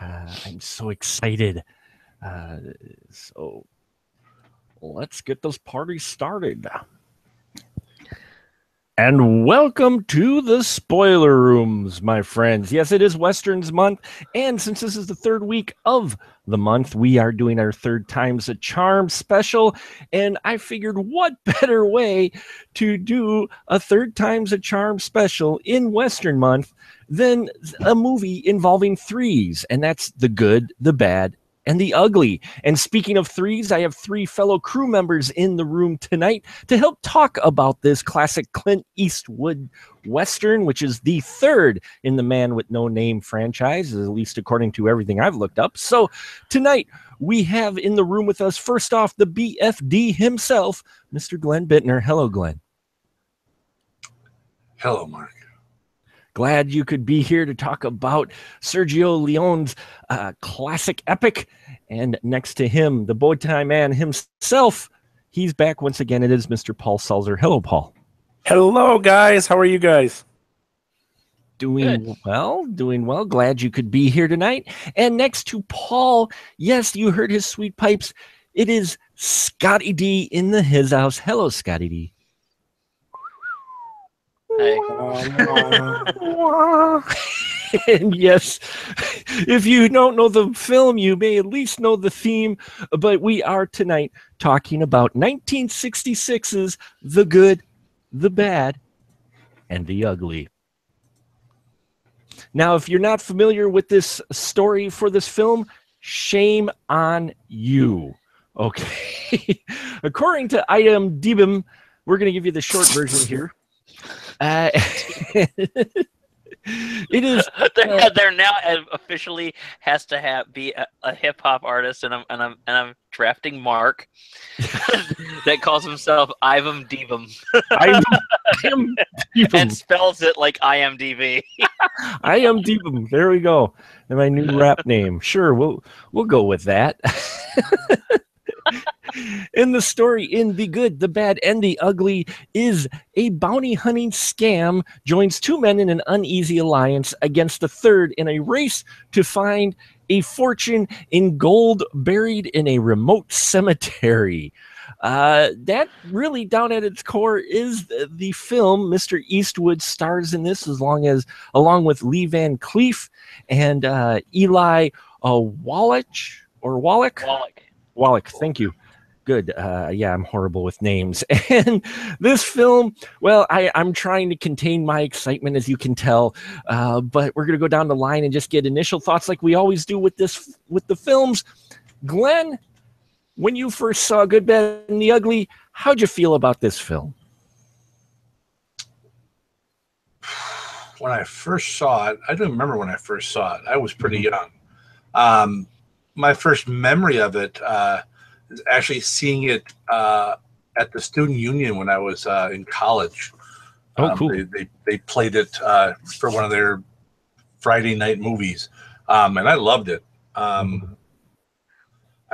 I'm so excited. So let's get this party started. And welcome to the Spoiler Rooms, my friends. Yes, it is Westerns month, and since this is the third week of the month, we are doing our Third Time's a Charm special, and I figured what better way to do a Third Time's a Charm special in Western month than a movie involving threes, and that's the good, the bad, and the ugly. And speaking of threes, I have three fellow crew members in the room tonight to help talk about this classic Clint Eastwood Western, which is the third in the Man with No Name franchise, at least according to everything I've looked up. So tonight we have in the room with us, first off, the BFD himself, Mr. Glenn Bittner. Hello, Glenn. Hello, Mark. Glad you could be here to talk about Sergio Leone's classic epic. And next to him, the Bowtie Man himself, he's back once again. It is Mr. Paul Sulzer. Hello, Paul. Hello, guys. How are you guys? Doing well. Glad you could be here tonight. And next to Paul, yes, you heard his sweet pipes. It is Scotty D in his house. Hello, Scotty D. Hey. And yes, if you don't know the film, you may at least know the theme, but we are tonight talking about 1966's The Good, the Bad, and the Ugly. Now, if you're not familiar with this story for this film, shame on you. Okay. According to IMDb, we're going to give you the short version here. It is. There now officially has to be a hip hop artist, and I'm drafting Mark that calls himself Ivem Devum. And spells it like IMDb. IMDb. There we go. And my new rap name. Sure, we'll go with that. In the story, in The Good, the Bad, and the Ugly, is a bounty hunting scam joins two men in an uneasy alliance against a third in a race to find a fortune in gold buried in a remote cemetery. That really, down at its core, is the film. Mr. Eastwood stars in this, along with Lee Van Cleef and Eli Wallach. Wallach, thank you. Good. Yeah, I'm horrible with names. And this film, well, I'm trying to contain my excitement, as you can tell, but we're going to go down the line and just get initial thoughts like we always do with the films. Glenn, when you first saw Good, Bad, and the Ugly, how'd you feel about this film? When I first saw it, I don't remember when I first saw it. I was pretty young. My first memory of it is actually seeing it at the Student Union when I was in college. Oh, cool. They played it for one of their Friday night movies, and I loved it. I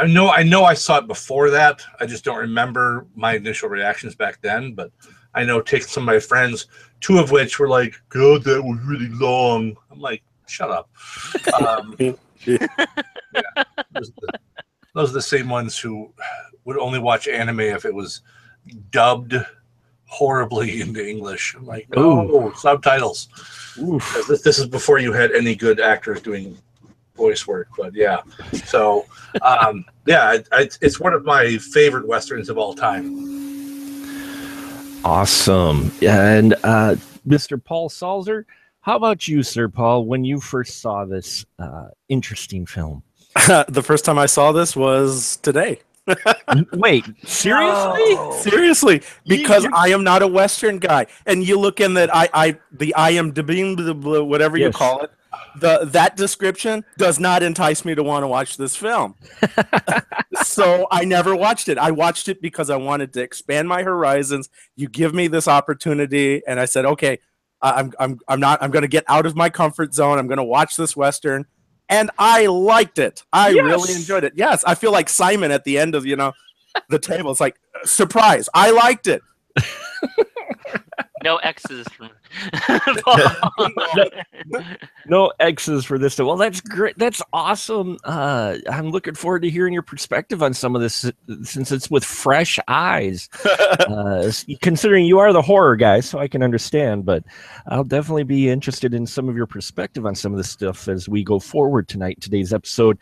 know I saw it before that. I just don't remember my initial reactions back then. But I know taking some of my friends, two of which were like, "God, that was really long." I'm like, "Shut up." Yeah. Those are the same ones who would only watch anime if it was dubbed horribly into English. I'm like, oh, subtitles. This is before you had any good actors doing voice work. But yeah, so it's one of my favorite Westerns of all time. Awesome. And Mr. Paul Sulzer, how about you, Sir Paul, when you first saw this interesting film? The first time I saw this was today. Wait, seriously? No. Seriously, because I am not a Western guy. And you look in that the IMDb, whatever you call it, that description does not entice me to want to watch this film. So I never watched it. I watched it because I wanted to expand my horizons. You give me this opportunity, and I said, okay, I'm going to get out of my comfort zone. I'm going to watch this Western. And I liked it. I really enjoyed it. Yes, I feel like Simon at the end of, the table. It's like, surprise, I liked it. No X's from. No X's for this. Well, that's great. That's awesome. I'm looking forward to hearing your perspective on some of this, since it's with fresh eyes. Considering you are the horror guy, so I can understand. But I'll definitely be interested in some of your perspective on some of this stuff as we go forward tonight, today's episode.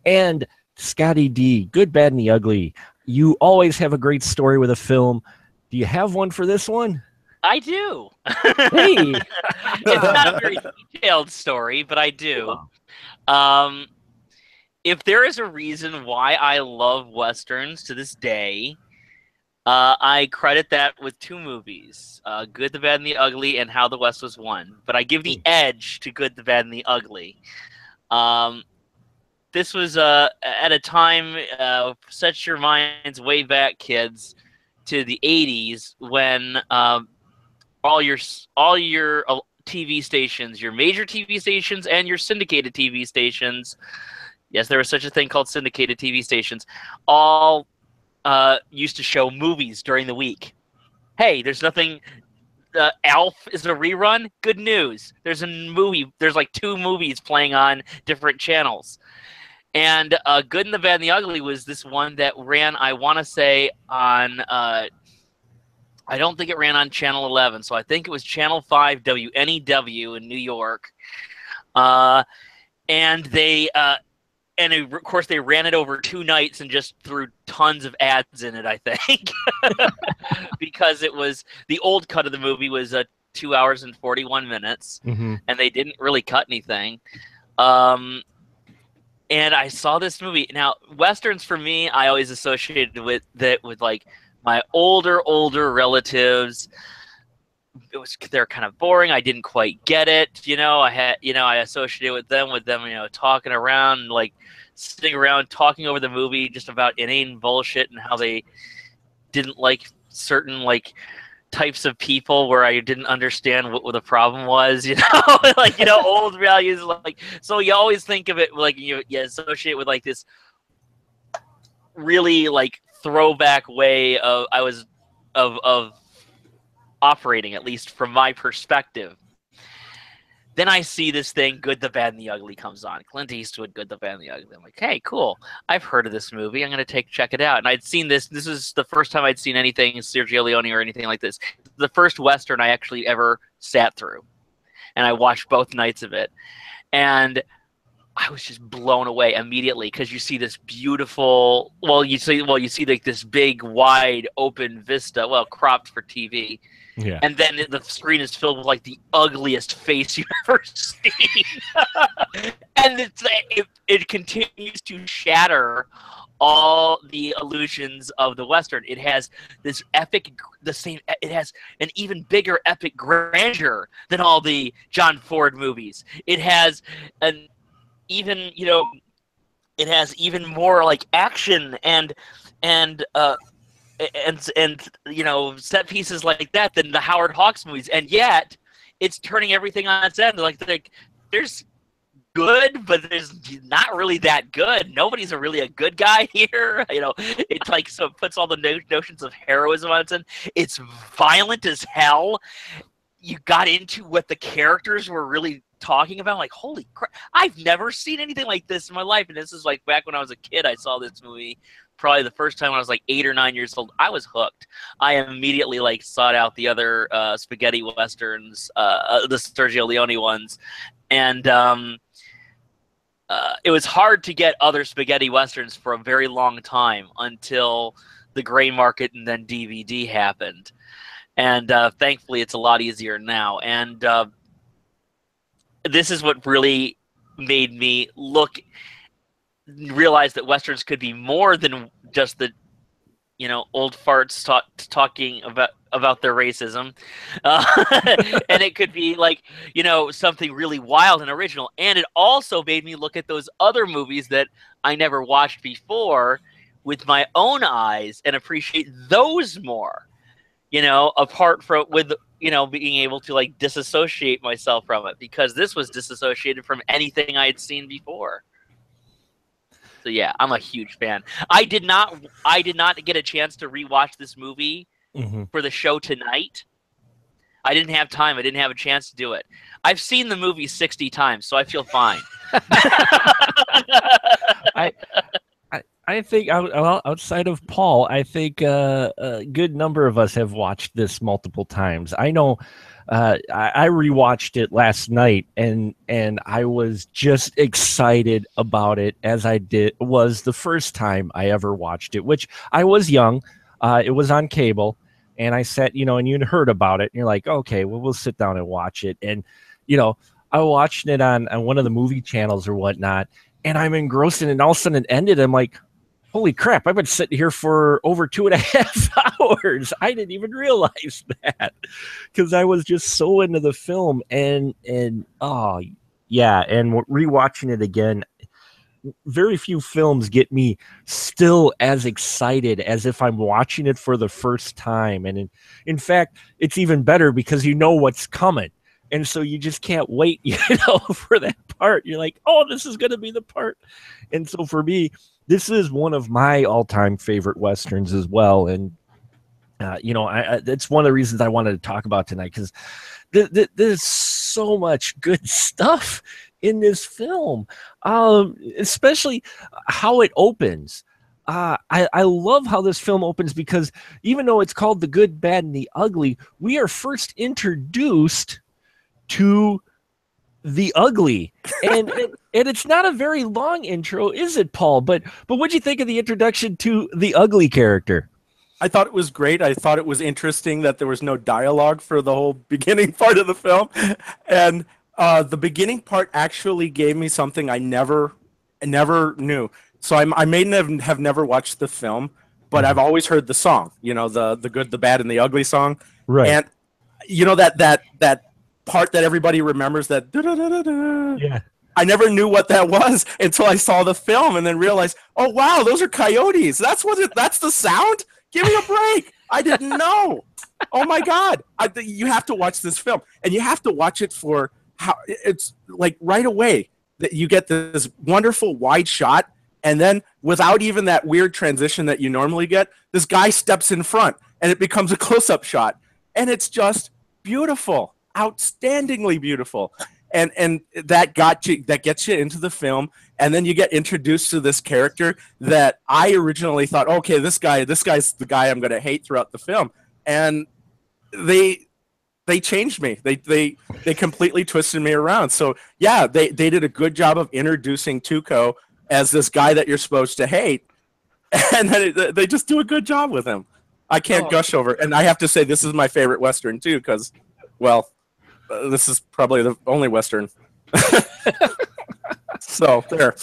And Scotty D, Good, Bad, and the Ugly. You always have a great story with a film. Do you have one for this one? I do. Hey, It's not a very detailed story, but I do. If there is a reason why I love Westerns to this day, I credit that with two movies, Good, the Bad, and the Ugly, and How the West Was Won. But I give the edge to Good, the Bad, and the Ugly. This was at a time, set your minds way back, kids, to the 80s when all your TV stations, your major TV stations and your syndicated TV stations, yes, there was such a thing called syndicated TV stations, all used to show movies during the week. Hey, there's nothing. Alf is a rerun. Good news. There's a movie. There's like 2 movies playing on different channels. And Good and the Bad and the Ugly was this one that ran, I want to say, on, I don't think it ran on Channel 11, so I think it was Channel 5 WNEW in New York. And they, of course, they ran it over 2 nights and just threw tons of ads in it, I think. Because it was, the old cut of the movie was 2 hours and 41 minutes, and they didn't really cut anything. And I saw this movie. Now, Westerns for me, I always associated with that with like my older relatives. They're kind of boring. I didn't quite get it. I associated with them, talking around, like sitting around talking over the movie just about inane bullshit and how they didn't like certain like types of people where I didn't understand what the problem was, old values, like, so you always think of it like you associate with like this really like throwback way of operating, at least from my perspective. Then I see this thing, Good, the Bad, and the Ugly comes on. Clint Eastwood, Good, the Bad, and the Ugly. I'm like, hey, cool. I've heard of this movie. I'm going to check it out. And I'd seen this. This is the first time I'd seen anything Sergio Leone or anything like this. The first Western I actually ever sat through. And I watched both nights of it. And I was just blown away immediately because you see this beautiful, you see like this big, wide, open vista, cropped for TV. Yeah. And then the screen is filled with like the ugliest face you've ever seen. And it continues to shatter all the illusions of the Western. It has this it has an even bigger epic grandeur than all the John Ford movies. It has it has even more like action and set pieces like that than the Howard Hawks movies, and yet it's turning everything on its end. Like there's good, but there's not really that good. Nobody's really a good guy here. It's like, so it puts all the notions of heroism on its end. It's violent as hell. You got into what the characters were really talking about. Like, holy crap, I've never seen anything like this in my life. And this is like back when I was a kid. I saw this movie probably the first time when I was like 8 or 9 years old. I was hooked. I immediately like sought out the other spaghetti westerns, the Sergio Leone ones, and it was hard to get other spaghetti westerns for a very long time until the gray market and then DVD happened. And thankfully, it's a lot easier now. And this is what really made me realize that westerns could be more than just the old farts talking about their racism, and it could be like something really wild and original. And it also made me look at those other movies that I never watched before with my own eyes and appreciate those more, apart from being able to like disassociate myself from it, because this was disassociated from anything I had seen before. So yeah, I'm a huge fan. I did not get a chance to rewatch this movie for the show tonight. I didn't have time. I didn't have a chance to do it. I've seen the movie 60 times, so I feel fine. I think outside of Paul, I think a good number of us have watched this multiple times. I know I rewatched it last night, and I was just excited about it as I was the first time I ever watched it, which I was young. It was on cable, and I sat, and you'd heard about it, and you're like, okay, well, we'll sit down and watch it. And, I watched it on one of the movie channels or whatnot, and I'm engrossed, and all of a sudden it ended. I'm like, holy crap, I've been sitting here for over 2.5 hours. I didn't even realize that because I was just so into the film. And oh, yeah. And rewatching it again, very few films get me still as excited as if I'm watching it for the first time. And in fact, it's even better because you know what's coming. And so you just can't wait, for that part. You're like, oh, this is going to be the part. And so for me, this is one of my all-time favorite Westerns as well. And, it's one of the reasons I wanted to talk about tonight, because there's so much good stuff in this film, especially how it opens. I love how this film opens because even though it's called The Good, Bad, and the Ugly, we are first introduced to the ugly, and it's not a very long intro, is it, Paul? But what'd you think of the introduction to the ugly character? I thought it was great. I thought it was interesting that there was no dialogue for the whole beginning part of the film, and the beginning part actually gave me something I never knew. So I may have never watched the film, but I've always heard the song. The Good, the Bad, and the Ugly song, right? And that part that everybody remembers, that yeah. I never knew what that was until I saw the film and then realized, oh wow, those are coyotes. That's the sound? Give me a break. I didn't know. Oh my God. You have to watch this film, and you have to watch it for how it's like right away that you get this wonderful wide shot, and then without even that weird transition that you normally get, this guy steps in front and it becomes a close-up shot, and it's just beautiful. Outstandingly beautiful, and that gets you into the film, and then you get introduced to this character that I originally thought, okay, this guy's the guy I'm going to hate throughout the film, and they changed me. They completely twisted me around. So yeah, they did a good job of introducing Tuco as this guy that you're supposed to hate, and then they just do a good job with him. I can't gush over, and I have to say this is my favorite Western too, because, well, this is probably the only Western. So there.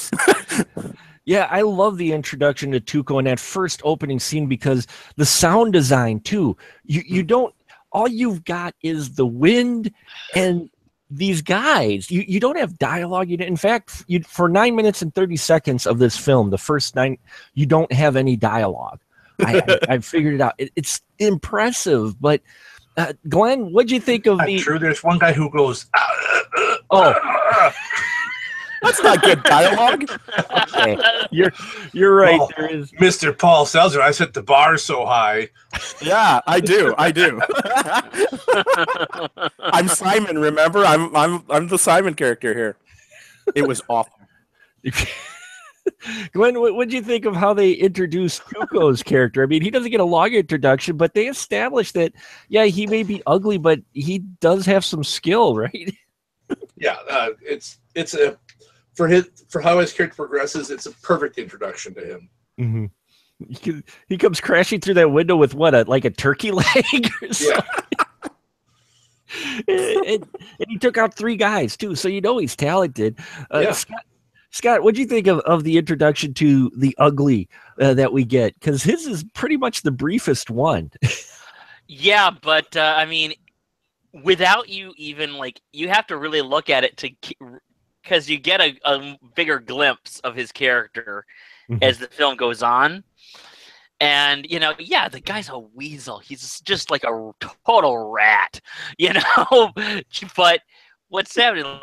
Yeah, I love the introduction to Tuco in that first opening scene because the sound design too. You don't, all you've got is the wind and these guys. You don't have dialogue. In fact, for 9 minutes and 30 seconds of this film, the first 9, you don't have any dialogue. I figured it out. It's impressive, but. Glenn, what'd you think of the? True, there's one guy who goes. Oh, that's not good dialogue. Okay. You're right. Well, there is Mr. Paul Seltzer. I set the bar so high. Yeah, I do. I'm Simon. Remember, I'm the Simon character here. It was awful. Glenn, what'd you think of how they introduced Tuco's character? I mean, he doesn't get a long introduction, but they established that, yeah, he may be ugly, but he does have some skill, right? Yeah, it's a for how his character progresses, it's a perfect introduction to him. Mm-hmm. He comes crashing through that window with what, like a turkey leg or something? Yeah. and he took out 3 guys too, so he's talented. Yeah. Scott, what do you think of the introduction to the ugly that we get? Because his is pretty much the briefest one. Yeah, but I mean, without you even you have to really look at it because you get a bigger glimpse of his character as the film goes on. And, yeah, the guy's a weasel. He's just like a total rat, But what's happening,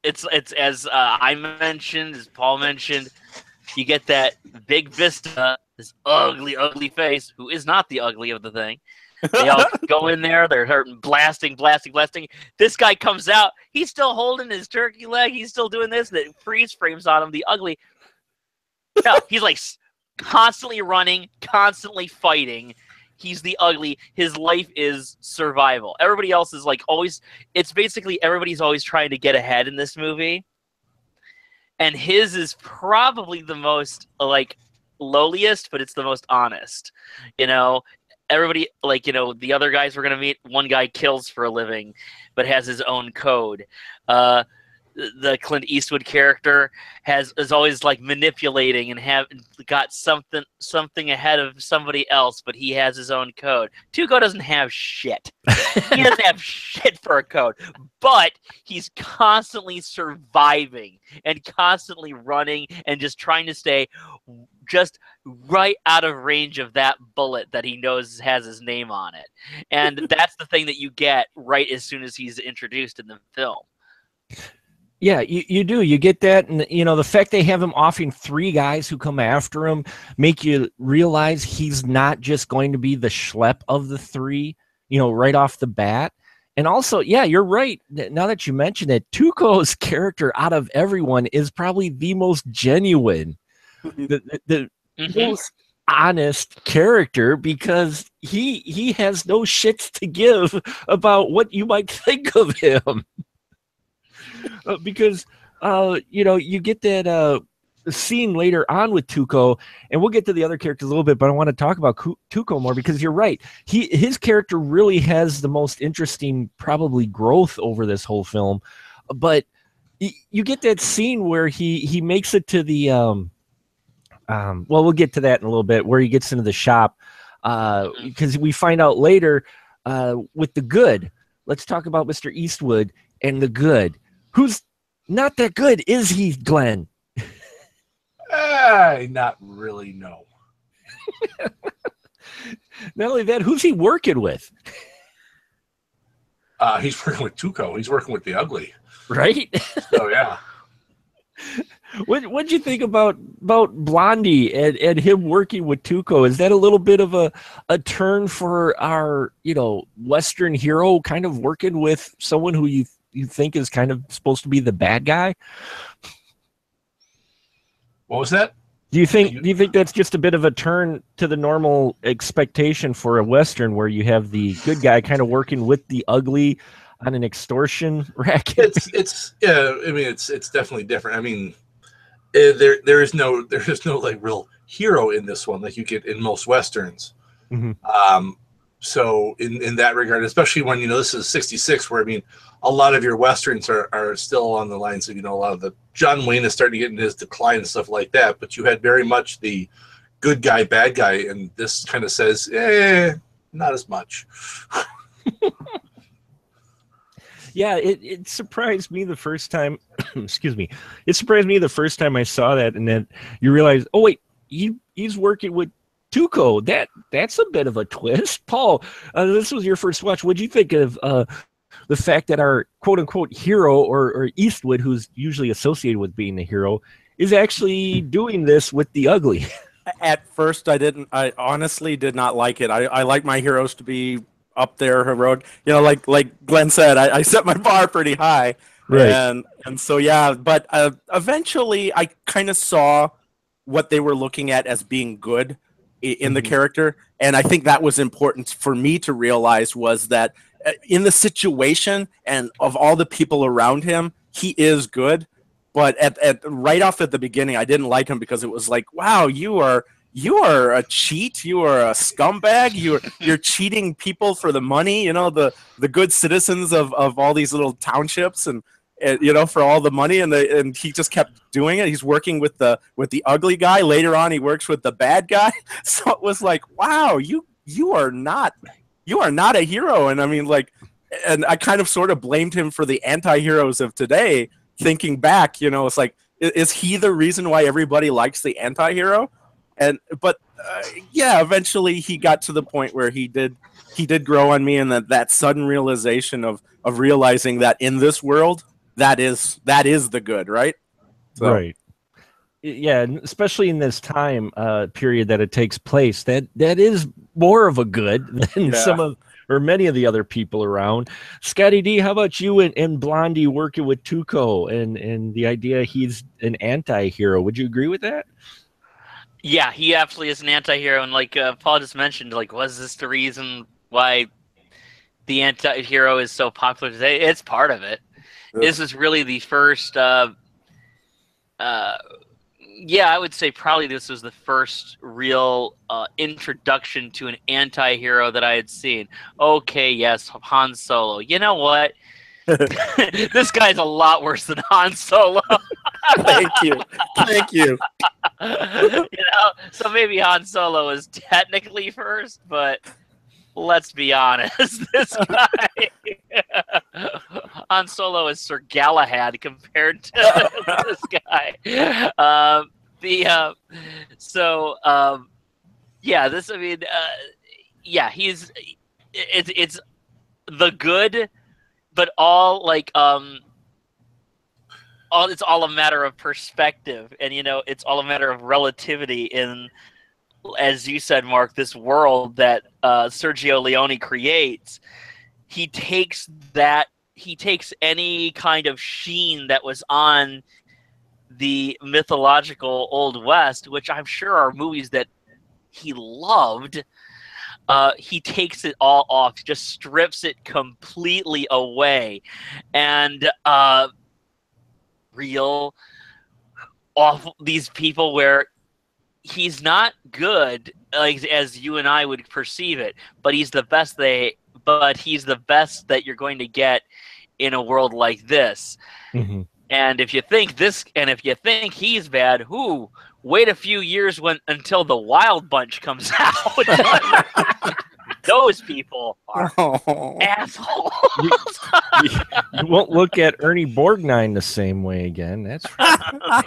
it's as I mentioned, as Paul mentioned, you get that big vista, this ugly, ugly face, who is not the ugly of the thing. They all go in there. They're hurting, blasting. This guy comes out. He's still holding his turkey leg. He's still doing this. The freeze frames on him. The Ugly. No, he's like constantly running, constantly fighting. He's the Ugly. His life is survival. Everybody else is like always. It's basically everybody's always trying to get ahead in this movie. And his is probably the most like lowliest, but it's the most honest. You know, everybody like, you know, the other guys we're gonna meet, one guy kills for a living, but has his own code. The Clint Eastwood character is always like manipulating and have got something ahead of somebody else, but he has his own code. Tuco doesn't have shit. He doesn't have shit for a code, but he's constantly surviving and constantly running and just trying to stay just right out of range of that bullet that he knows has his name on it. And that's the thing that you get right as soon as he's introduced in the film. Yeah, you do. You get that. And, you know, the fact they have him offing 3 guys who come after him make you realize he's not just going to be the schlep of the 3, you know, right off the bat. And also, yeah, you're right. Now that you mention it, Tuco's character out of everyone is probably the most genuine, the most honest character, because he has no shits to give about what you might think of him. Because you know, you get that scene later on with Tuco, and we'll get to the other characters a little bit, but I want to talk about Tuco more because you're right. His character really has the most interesting, probably, growth over this whole film. But you get that scene where he makes it to the well, we'll get to that in a little bit, where he gets into the shop, because we find out later with the Good. Let's talk about Mr. Eastwood and the Good. Who's not that good, is he, Glenn? Not really, no. Not only that, who's he working with? He's working with Tuco. He's working with the Ugly. Right? So, yeah. What'd you think about Blondie and him working with Tuco? Is that a little bit of a turn for our, you know, Western hero kind of working with someone who you think is kind of supposed to be the bad guy? What was that? Do you think that's just a bit of a turn to the normal expectation for a Western, where you have the good guy kind of working with the Ugly on an extortion racket? It's yeah. I mean, it's definitely different. I mean, there is no like real hero in this one like you get in most Westerns. Mm-hmm. So in that regard, especially when, you know, this is 66, where, I mean, a lot of your Westerns are still on the lines of, you know, a lot of the John Wayne is starting to get in his decline and stuff like that, but you had very much the good guy, bad guy, and this kind of says, not as much. Yeah, it surprised me the first time. Excuse me. It surprised me the first time I saw that, and then you realize, oh wait, he's working with Tuco. That's a bit of a twist. Paul, this was your first watch. What'd you think of the fact that our quote unquote hero, or Eastwood, who's usually associated with being the hero, is actually doing this with the Ugly? At first, I honestly did not like it. I like my heroes to be up there, heroic. You know, like Glenn said, I set my bar pretty high. Right. And so, yeah, but eventually I kind of saw what they were looking at as being good in the character. And I think that was important for me to realize, was that in the situation and of all the people around him, he is good. But at right off at the beginning, I didn't like him because it was like, wow, you are a cheat, you are a scumbag, you're cheating people for the money, you know, the good citizens of all these little townships, and you know, for all the money, and he just kept doing it. He's working with the Ugly guy. Later on, he works with the bad guy. So it was like, wow, you are not a hero. And I mean, like, and I kind of sort of blamed him for the anti-heroes of today. Thinking back, you know, it's like, is he the reason why everybody likes the anti-hero? But yeah, eventually he got to the point where he did grow on me, and that sudden realization of realizing that in this world, that is the good, right? So. Right. Yeah, especially in this time period that it takes place, that is more of a good than some of or many of the other people around. Scotty D, how about you and Blondie working with Tuco and the idea he's an anti-hero? Would you agree with that? Yeah, he absolutely is an anti-hero, and like Paul just mentioned, like, was this the reason why the anti-hero is so popular today? It's part of it. Yep. This is really the first yeah, I would say probably this was the first real introduction to an anti-hero that I had seen. Okay, yes, Han Solo. You know what? This guy's a lot worse than Han Solo. Thank you. So maybe Han Solo is technically first, but let's be honest, this guy, Han Solo is Sir Galahad compared to this guy. It's the good, but all like it's all a matter of perspective, and it's all a matter of relativity in, as you said, Mark, this world that Sergio Leone creates. He takes any kind of sheen that was on the mythological Old West, which I'm sure are movies that he loved. He takes it all off, just strips it completely away, and real off these people where he's not good, like as you and I would perceive it, but he's the best that you're going to get in a world like this. Mm-hmm. And if you think he's bad, wait a few years until the Wild Bunch comes out. Those people are assholes. You won't look at Ernie Borgnine the same way again. That's right.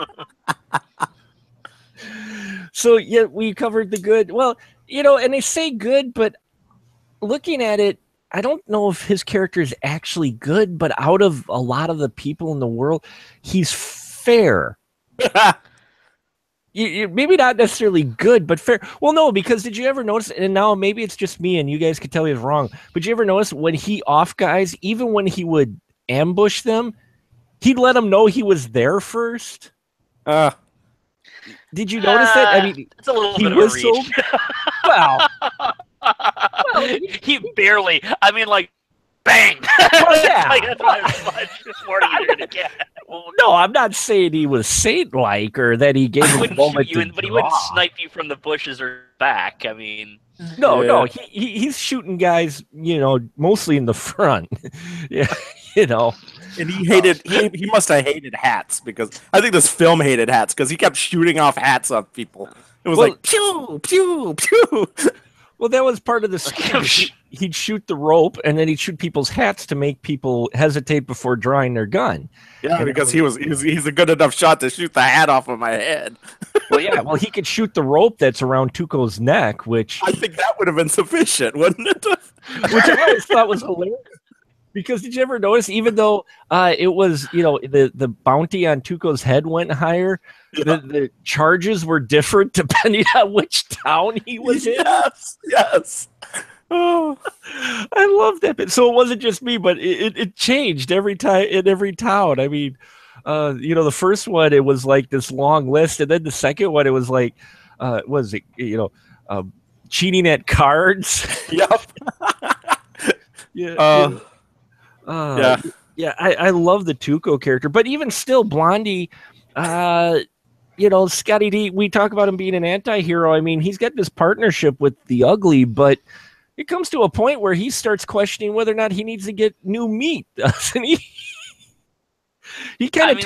So yeah, we covered the good. Well, and they say good, but looking at it, I don't know if his character is actually good, but out of a lot of the people in the world, he's fair. Maybe not necessarily good, but fair. Well, no, because did you ever notice, and now maybe it's just me and you guys could tell me it's wrong, but did you ever notice when he off guys, even when he would ambush them, he'd let them know he was there first? Did you notice that? I mean, it's a little bit of a reach. Well, he barely. I mean, like, bang. Well, yeah. Like, that's what you're gonna get. No, I'm not saying he was saint-like or that he gave him a moment to but he wouldn't snipe you from the bushes or back. I mean, no, he's shooting guys, mostly in the front. Yeah, And he must have hated hats, because I think this film hated hats because he kept shooting off hats on people. It was like pew pew pew. Well, that was part of the scheme. He'd shoot the rope, and then he'd shoot people's hats to make people hesitate before drawing their gun. Yeah, and because he's a good enough shot to shoot the hat off of my head. Well, yeah. Well, he could shoot the rope that's around Tuco's neck, which I think that would have been sufficient, wouldn't it? Which I always thought was hilarious. Because did you ever notice, even though it was, the bounty on Tuco's head went higher, the charges were different depending on which town he was in? Yes. Oh, I love that bit. So it wasn't just me, but it changed every time in every town. I mean, the first one, it was like this long list. And then the second one, it was like, cheating at cards. Yep. Yeah. I love the Tuco character, but even still, Blondie, Scotty D, we talk about him being an anti-hero. I mean, he's got this partnership with the Ugly, but it comes to a point where he starts questioning whether or not he needs to get new meat, doesn't he? He kind of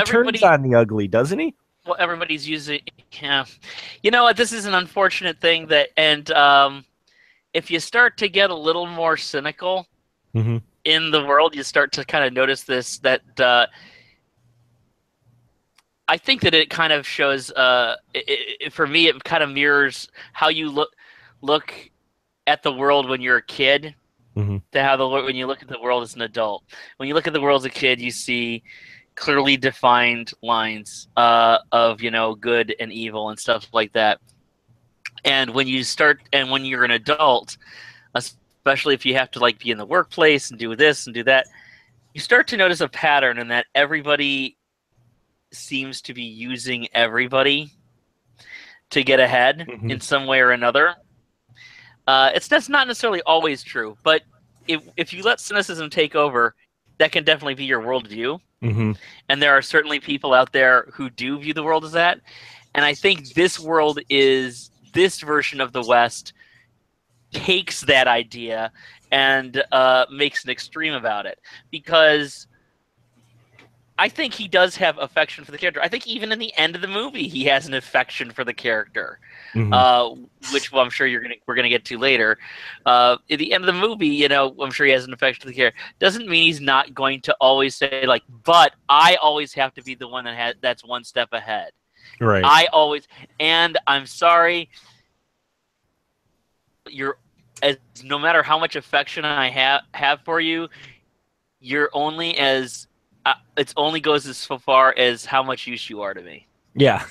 turns on the Ugly, doesn't he? Well, everybody's using. Yeah, you know what? This is an unfortunate thing and if you start to get a little more cynical. Mm-hmm. In the world, you start to kind of notice this, that I think that it kind of shows, for me, it kind of mirrors how you look at the world when you're a kid, mm-hmm. to when you look at the world as an adult. When you look at the world as a kid, you see clearly defined lines of good and evil and stuff like that. And when you're an adult, especially if you have to like be in the workplace and do this and do that, you start to notice a pattern in that everybody seems to be using everybody to get ahead in some way or another. That's not necessarily always true, but if you let cynicism take over, that can definitely be your worldview. And there are certainly people out there who do view the world as that. And I think this version of the West takes that idea and makes an extreme about it, because I think he does have affection for the character. I think even in the end of the movie, he has an affection for the character, which I'm sure we're gonna get to later. At the end of the movie, I'm sure he has an affection for the character. Doesn't mean he's not going to always say like, "But I always have to be the one that's one step ahead." Right. And I'm sorry. No matter how much affection I have for you, you're only as it only goes as far as how much use you are to me. Yeah.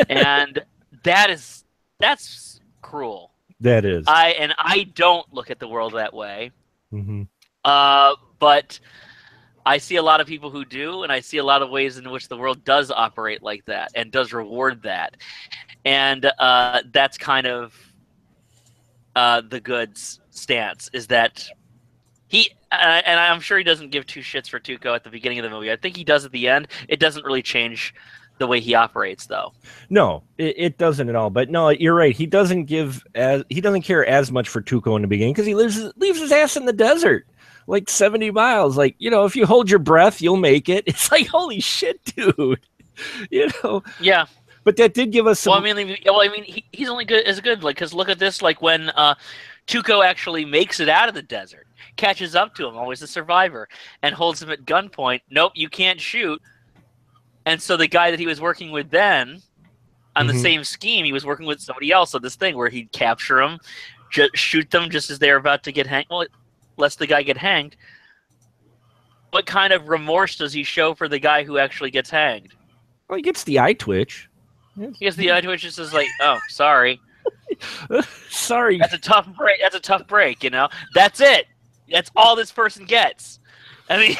And that's cruel. That is. I don't look at the world that way. But I see a lot of people who do, and I see a lot of ways in which the world does operate like that and does reward that. And that's kind of the Good's stance, is that and I'm sure he doesn't give two shits for Tuco at the beginning of the movie. I think he does at the end. It doesn't really change the way he operates, though. No, it doesn't at all. But no, you're right. He doesn't care as much for Tuco in the beginning, because he leaves his ass in the desert, like 70 miles. Like, if you hold your breath, you'll make it. It's like, holy shit, dude. Yeah. But that did give us some. He's only good as good. Like, because look at this. Like when Tuco actually makes it out of the desert, catches up to him, always the survivor, and holds him at gunpoint. Nope, you can't shoot. And so the guy that he was working with then, on the same scheme, he was working with somebody else on this thing where he'd capture them, shoot them just as they're about to get hanged. Well, lets the guy get hanged. What kind of remorse does he show for the guy who actually gets hanged? Well, he gets the eye twitch. He gets the eye twitch. Just is like, oh, sorry. Sorry. That's a tough break. That's it. That's all this person gets. I mean,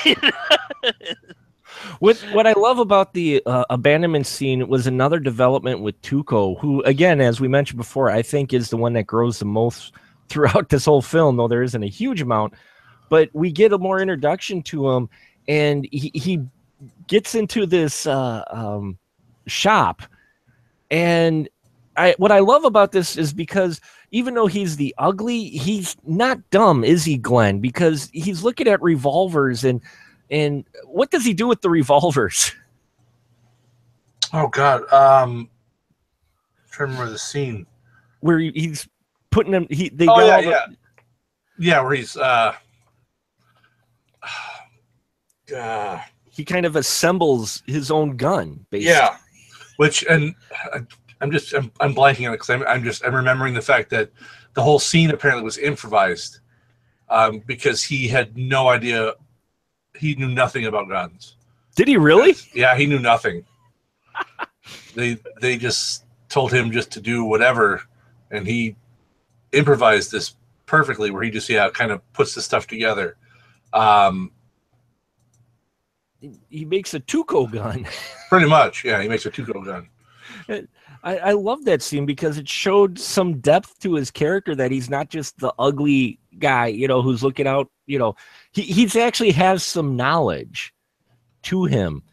what I love about the abandonment scene was another development with Tuco, who, again, as we mentioned before, I think is the one that grows the most throughout this whole film, though there isn't a huge amount. But we get a more introduction to him, and he gets into this shop. And what I love about this is because even though he's the ugly, he's not dumb, is he, Glenn? Because he's looking at revolvers, and what does he do with the revolvers? Oh God, I'm trying to remember the scene where he's putting them. Where he's he kind of assembles his own gun, basically. Yeah, I'm blanking on it because I'm remembering the fact that the whole scene apparently was improvised, because he had no idea. He knew nothing about guns. Did he really? Yeah, he knew nothing. They just told him just to do whatever, and he improvised this perfectly, where he just kind of puts the stuff together. He makes a Tuco gun. Pretty much, yeah. He makes a Tuco gun. I love that scene because it showed some depth to his character, that he's not just the ugly guy, who's looking out. He's actually has some knowledge to him,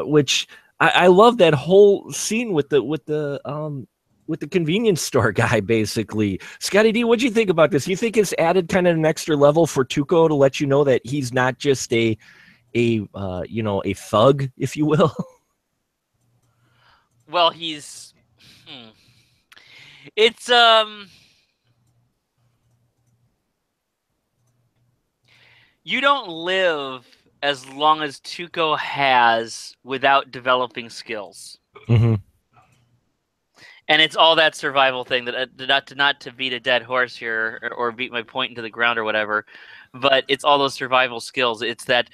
which I love that whole scene with the convenience store guy, basically. Scotty D, what'd you think about this? You think it's added kind of an extra level for Tuco to let you know that he's not just a thug, if you will? Well, it's you don't live as long as Tuco has without developing skills. And it's all that survival thing that not to beat a dead horse here or beat my point into the ground or whatever, but it's all those survival skills. It's that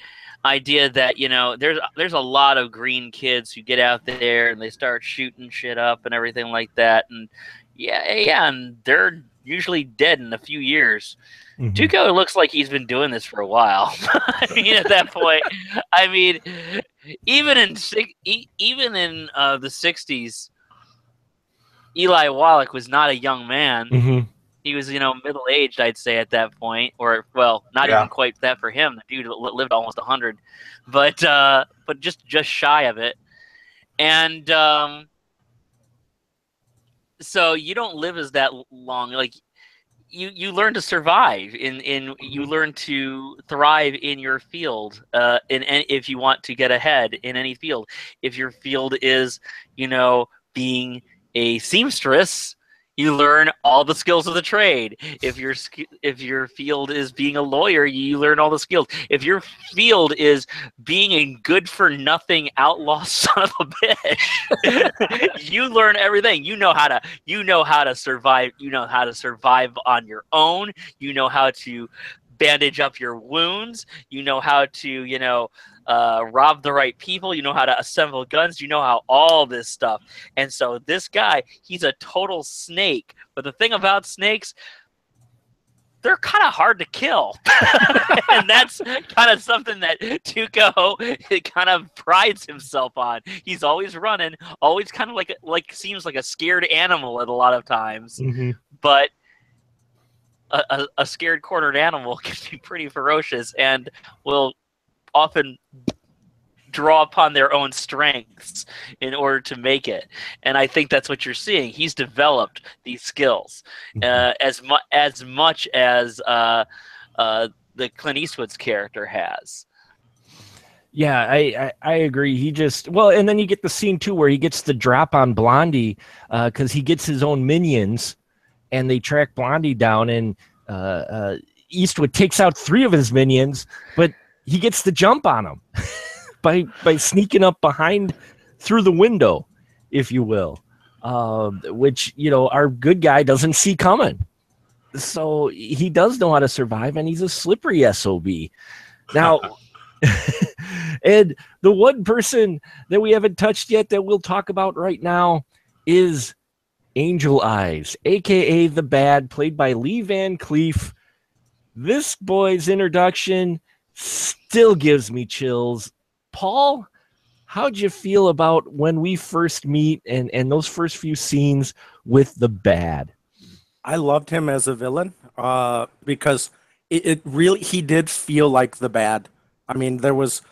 idea that, you know, there's a lot of green kids who get out there and they start shooting shit up and everything like that, and and they're usually dead in a few years. Mm-hmm. Tuco looks like he's been doing this for a while. I mean, at that point, I mean, even in the 60s. Eli Wallach was not a young man. Mm-hmm. He was, you know, middle-aged, I'd say, at that point. Or, well, not even quite that for him. The dude lived almost 100. But just shy of it. And so you don't live as that long. Like, you learn to survive. You learn to thrive in your field. If you want to get ahead in any field. If your field is, you know, being a seamstress, you learn all the skills of the trade. If your field is being a lawyer, you learn all the skills. If your field is being a good-for-nothing outlaw son of a bitch, you learn everything. You know how to survive. You know how to survive on your own. You know how to bandage up your wounds. You know how to, you know, rob the right people. You know how to assemble guns. You know how all this stuff. And so this guy, he's a total snake. But the thing about snakes, they're kind of hard to kill. And that's kind of something that Tuco kind of prides himself on. He's always running, always kind of like seems like a scared animal at a lot of times. Mm-hmm. But a scared cornered animal can be pretty ferocious and will often draw upon their own strengths in order to make it. And I think that's what you're seeing. He's developed these skills as much as the Clint Eastwood's character has. Yeah, I agree. He just, well, and then you get the scene too where he gets the drop on Blondie because he gets his own minions and they track Blondie down, and Eastwood takes out 3 of his minions, but he gets the jump on him by sneaking up behind through the window, if you will, which, you know, our good guy doesn't see coming. So he does know how to survive, and he's a slippery SOB. Now, and the one person that we haven't touched yet that we'll talk about right now is Angel Eyes, a.k.a. The Bad, played by Lee Van Cleef. This boy's introduction still gives me chills. Paul, how'd you feel about when we first meet and those first few scenes with The Bad? I loved him as a villain because it really, he did feel like The Bad. I mean, there was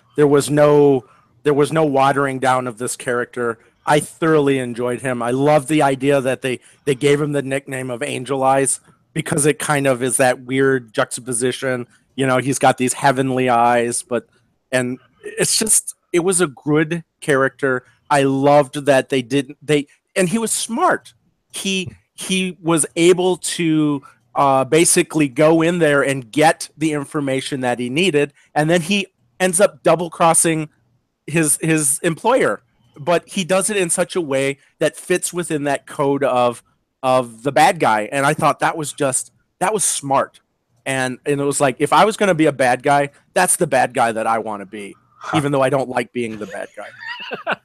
no watering down of this character. I thoroughly enjoyed him. I love the idea that they gave him the nickname of Angel Eyes because it kind of is that weird juxtaposition. You know, he's got these heavenly eyes, and it was a good character. I loved that and he was smart. He was able to basically go in there and get the information that he needed, and then he ends up double-crossing his employer. But he does it in such a way that fits within that code of the bad guy, and I thought that was smart. And it was like, if I was going to be a bad guy, that's the bad guy that I want to be, even though I don't like being the bad guy.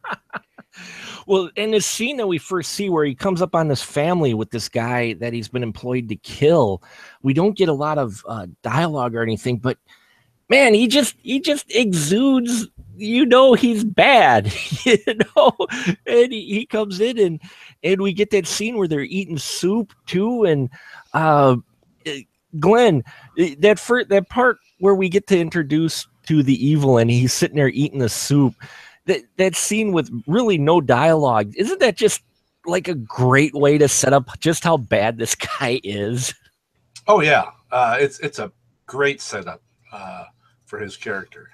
Well, in this scene that we first see where he comes up on this family with this guy that he's been employed to kill, we don't get a lot of dialogue or anything, but man, he just exudes, you know, he's bad, you know, and he comes in and we get that scene where they're eating soup too. And Glenn, that part where we get to introduce to the evil and he's sitting there eating the soup, that scene with really no dialogue, isn't that just like a great way to set up just how bad this guy is? Oh yeah, it's a great setup for his character.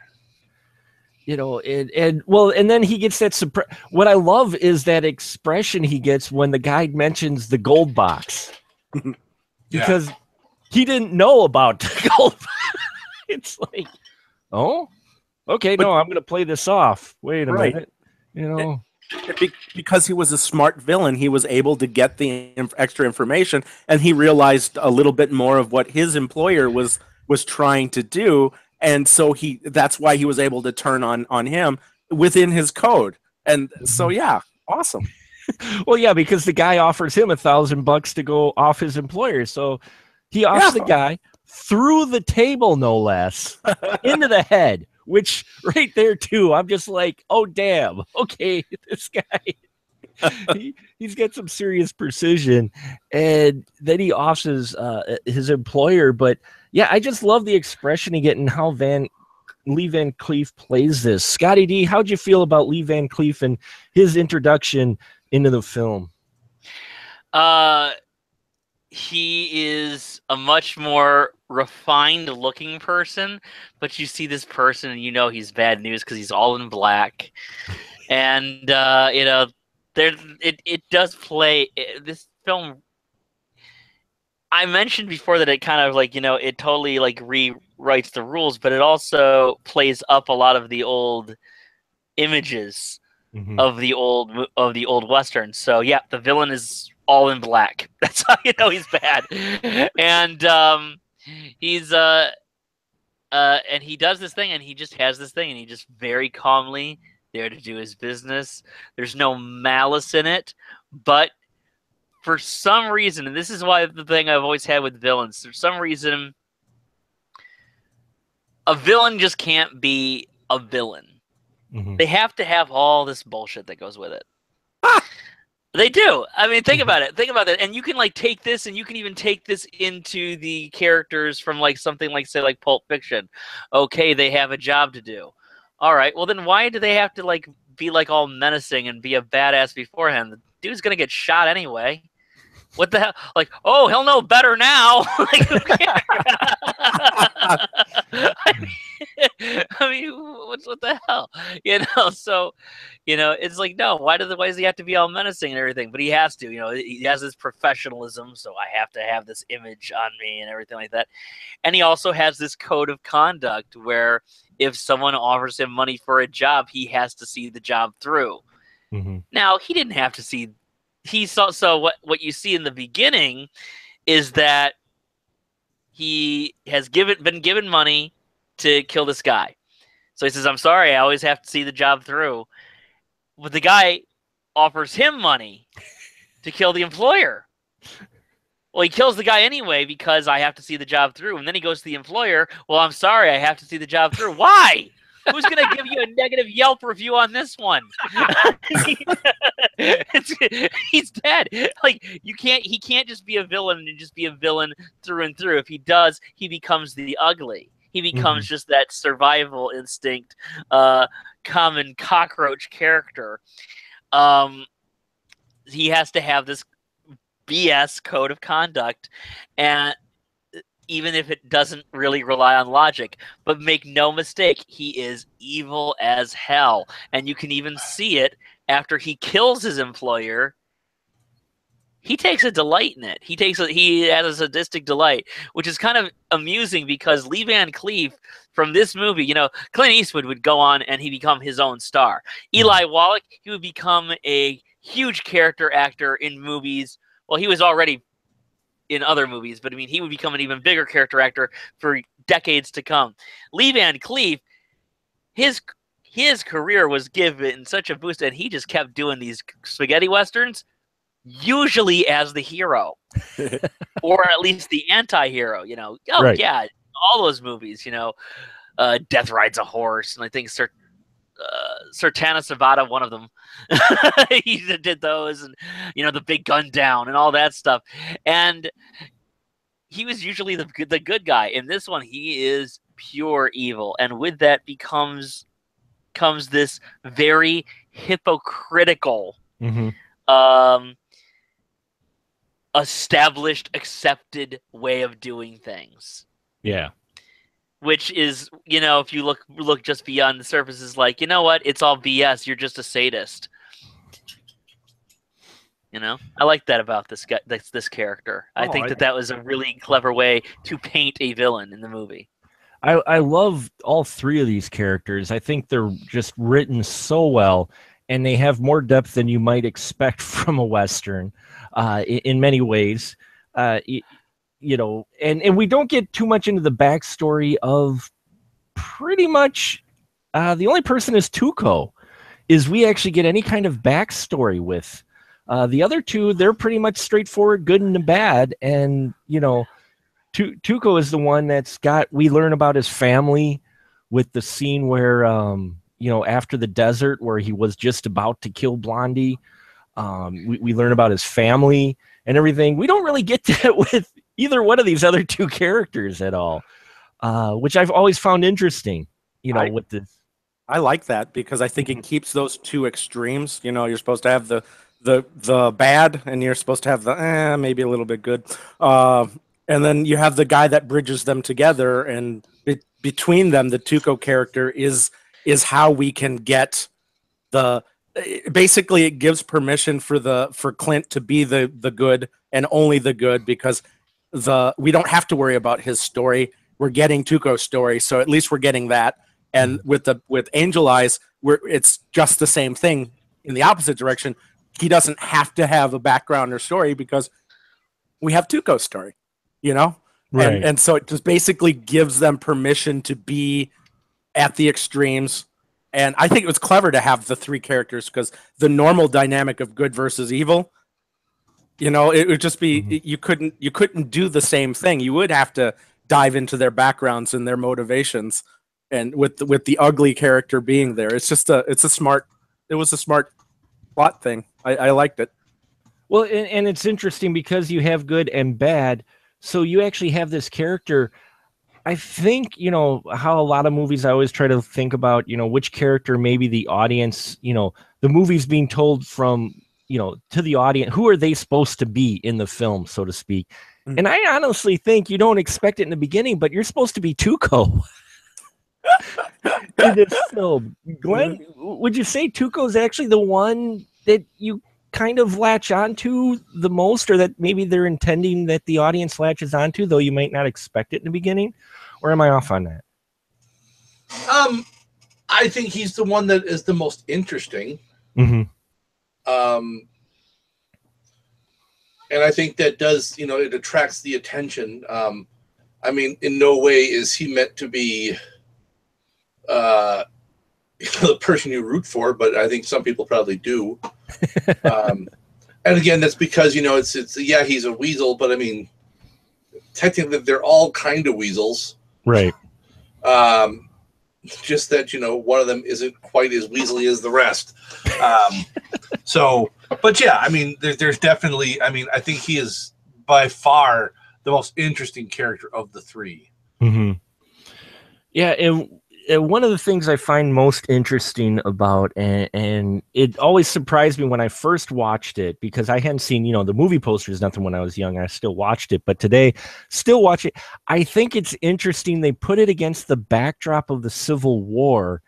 You know, and then he gets that what I love is that expression he gets when the guy mentions the gold box. Because he didn't know about the gold box. It's like, oh, okay, no, I'm going to play this off. Wait a minute. You know, Because he was a smart villain, he was able to get the extra information, and he realized a little bit more of what his employer was trying to do, and so that's why he was able to turn on him within his code. And so yeah, awesome. Well, yeah, because the guy offers him $1,000 to go off his employer, so he offers the guy through the table, no less, into the head. Which right there too, I'm just like, oh damn, okay, this guy, he's got some serious precision, and then he offers his employer. But yeah, I just love the expression he get and how Lee Van Cleef plays this. Scotty D, how'd you feel about Lee Van Cleef and his introduction into the film? He is a much more refined looking person, but you see this person and you know he's bad news because he's all in black. And you know, it does play this film. I mentioned before that it kind of like, you know, it totally like rewrites the rules, but it also plays up a lot of the old images of the old Westerns. So yeah, the villain is all in black. That's how you know he's bad. And he's and he does this thing, and he just has this thing, and he just very calmly there to do his business. There's no malice in it, but for some reason, and this is why the thing I've always had with villains, for some reason, a villain just can't be a villain. They have to have all this bullshit that goes with it. They do. I mean, think about it. Think about that. And you can like take this, and you can even take this into the characters from like something like, say, like Pulp Fiction. Okay, they have a job to do. All right. Well, then why do they have to like be like all menacing and be a badass beforehand? The dude's gonna get shot anyway. What the hell? Like, oh, he'll know better now. Like, who cares? I mean, what the hell? You know, so, you know, it's like, no, why does he have to be all menacing and everything? But he has to, you know, he has his professionalism, so I have to have this image on me and everything like that. And he also has this code of conduct where if someone offers him money for a job, he has to see the job through. Now, he didn't have to see. He saw. So what you see in the beginning is that he has been given money to kill this guy. So he says, I'm sorry, I always have to see the job through. But the guy offers him money to kill the employer. Well, he kills the guy anyway because I have to see the job through. And then he goes to the employer. Well, I'm sorry, I have to see the job through. Why? Who's going to give you a negative Yelp review on this one? He's dead. Like, he can't just be a villain and just be a villain through and through. If he does, he becomes the ugly. He becomes just that survival instinct, common cockroach character. He has to have this BS code of conduct, and even if it doesn't really rely on logic. But make no mistake, he is evil as hell. And you can even see it after he kills his employer. He takes a delight in it. He has a sadistic delight, which is kind of amusing because Lee Van Cleef from this movie, you know, Clint Eastwood would go on and he become his own star. Eli Wallach, he would become a huge character actor in movies. Well, he was already in other movies, but I mean, he would become an even bigger character actor for decades to come. Lee Van Cleef, his career was given such a boost, and he just kept doing these spaghetti westerns, usually as the hero, or at least the anti-hero. You know, Right. Yeah, all those movies. You know, Death Rides a Horse, and I think Sertana Savada, one of them, he did those, and you know, the Big Gun Down and all that stuff. And he was usually the good guy. In this one, he is pure evil, and with that comes this very hypocritical, established, accepted way of doing things. Yeah. Which is, you know, if you look just beyond the surface, is like, you know what? It's all BS. You're just a sadist. You know, I like that about this guy, this character. I think that was a really clever way to paint a villain in the movie. I love all three of these characters. I think they're just written so well. and they have more depth than you might expect from a Western in many ways. You know, and we don't get too much into the backstory of pretty much the only person is Tuco. Is we actually get any kind of backstory with the other two? They're pretty much straightforward, good and bad. And you know, Tuco is the one we learn about his family with the scene where you know, after the desert where he was just about to kill Blondie. We learn about his family and everything. We don't really get that with either one of these other two characters at all, which I've always found interesting. You know, with this. I like that because I think it keeps those two extremes. You know, you're supposed to have the bad, and you're supposed to have the maybe a little bit good, and then you have the guy that bridges them together. And between them, the Tuco character is how we can get basically it gives permission for Clint to be the good and only the good, because we don't have to worry about his story. We're getting Tuco's story, so at least we're getting that. And with Angel Eyes, it's just the same thing in the opposite direction. He doesn't have to have a background or story because we have Tuco's story, you know? Right. And so it just basically gives them permission to be at the extremes. And I think it was clever to have the three characters, because the normal dynamic of good versus evil, you know, it would just be you couldn't do the same thing. You would have to dive into their backgrounds and their motivations. And with the ugly character being there, it was a smart plot thing. I liked it. Well, and it's interesting because you have good and bad, so you actually have this character. I think, you know, how a lot of movies, I always try to think about, you know, which character maybe the audience, you know, the movie's being told from, you know, to the audience, who are they supposed to be in the film, so to speak. And I honestly think you don't expect it in the beginning, but you're supposed to be Tuco. In this film, Glenn, would you say Tuco's actually the one that you kind of latch onto the most, or that maybe they're intending that the audience latches onto, though you might not expect it in the beginning? Or am I off on that? I think he's the one that is the most interesting. And I think that does, you know, it attracts the attention. I mean, in no way is he meant to be the person you root for, but I think some people probably do. And again, that's because, you know, it's yeah, he's a weasel, but I mean, technically they're all kind of weasels, right? Just that, you know, one of them isn't quite as weaselly as the rest. So, but yeah, I mean, there's definitely, I mean, I think he is by far the most interesting character of the three. Yeah, and one of the things I find most interesting about, and it always surprised me when I first watched it, because I hadn't seen, you know, the movie posters, nothing when I was young. I still watched it, but today, still watch it. I think it's interesting. They put it against the backdrop of the Civil War.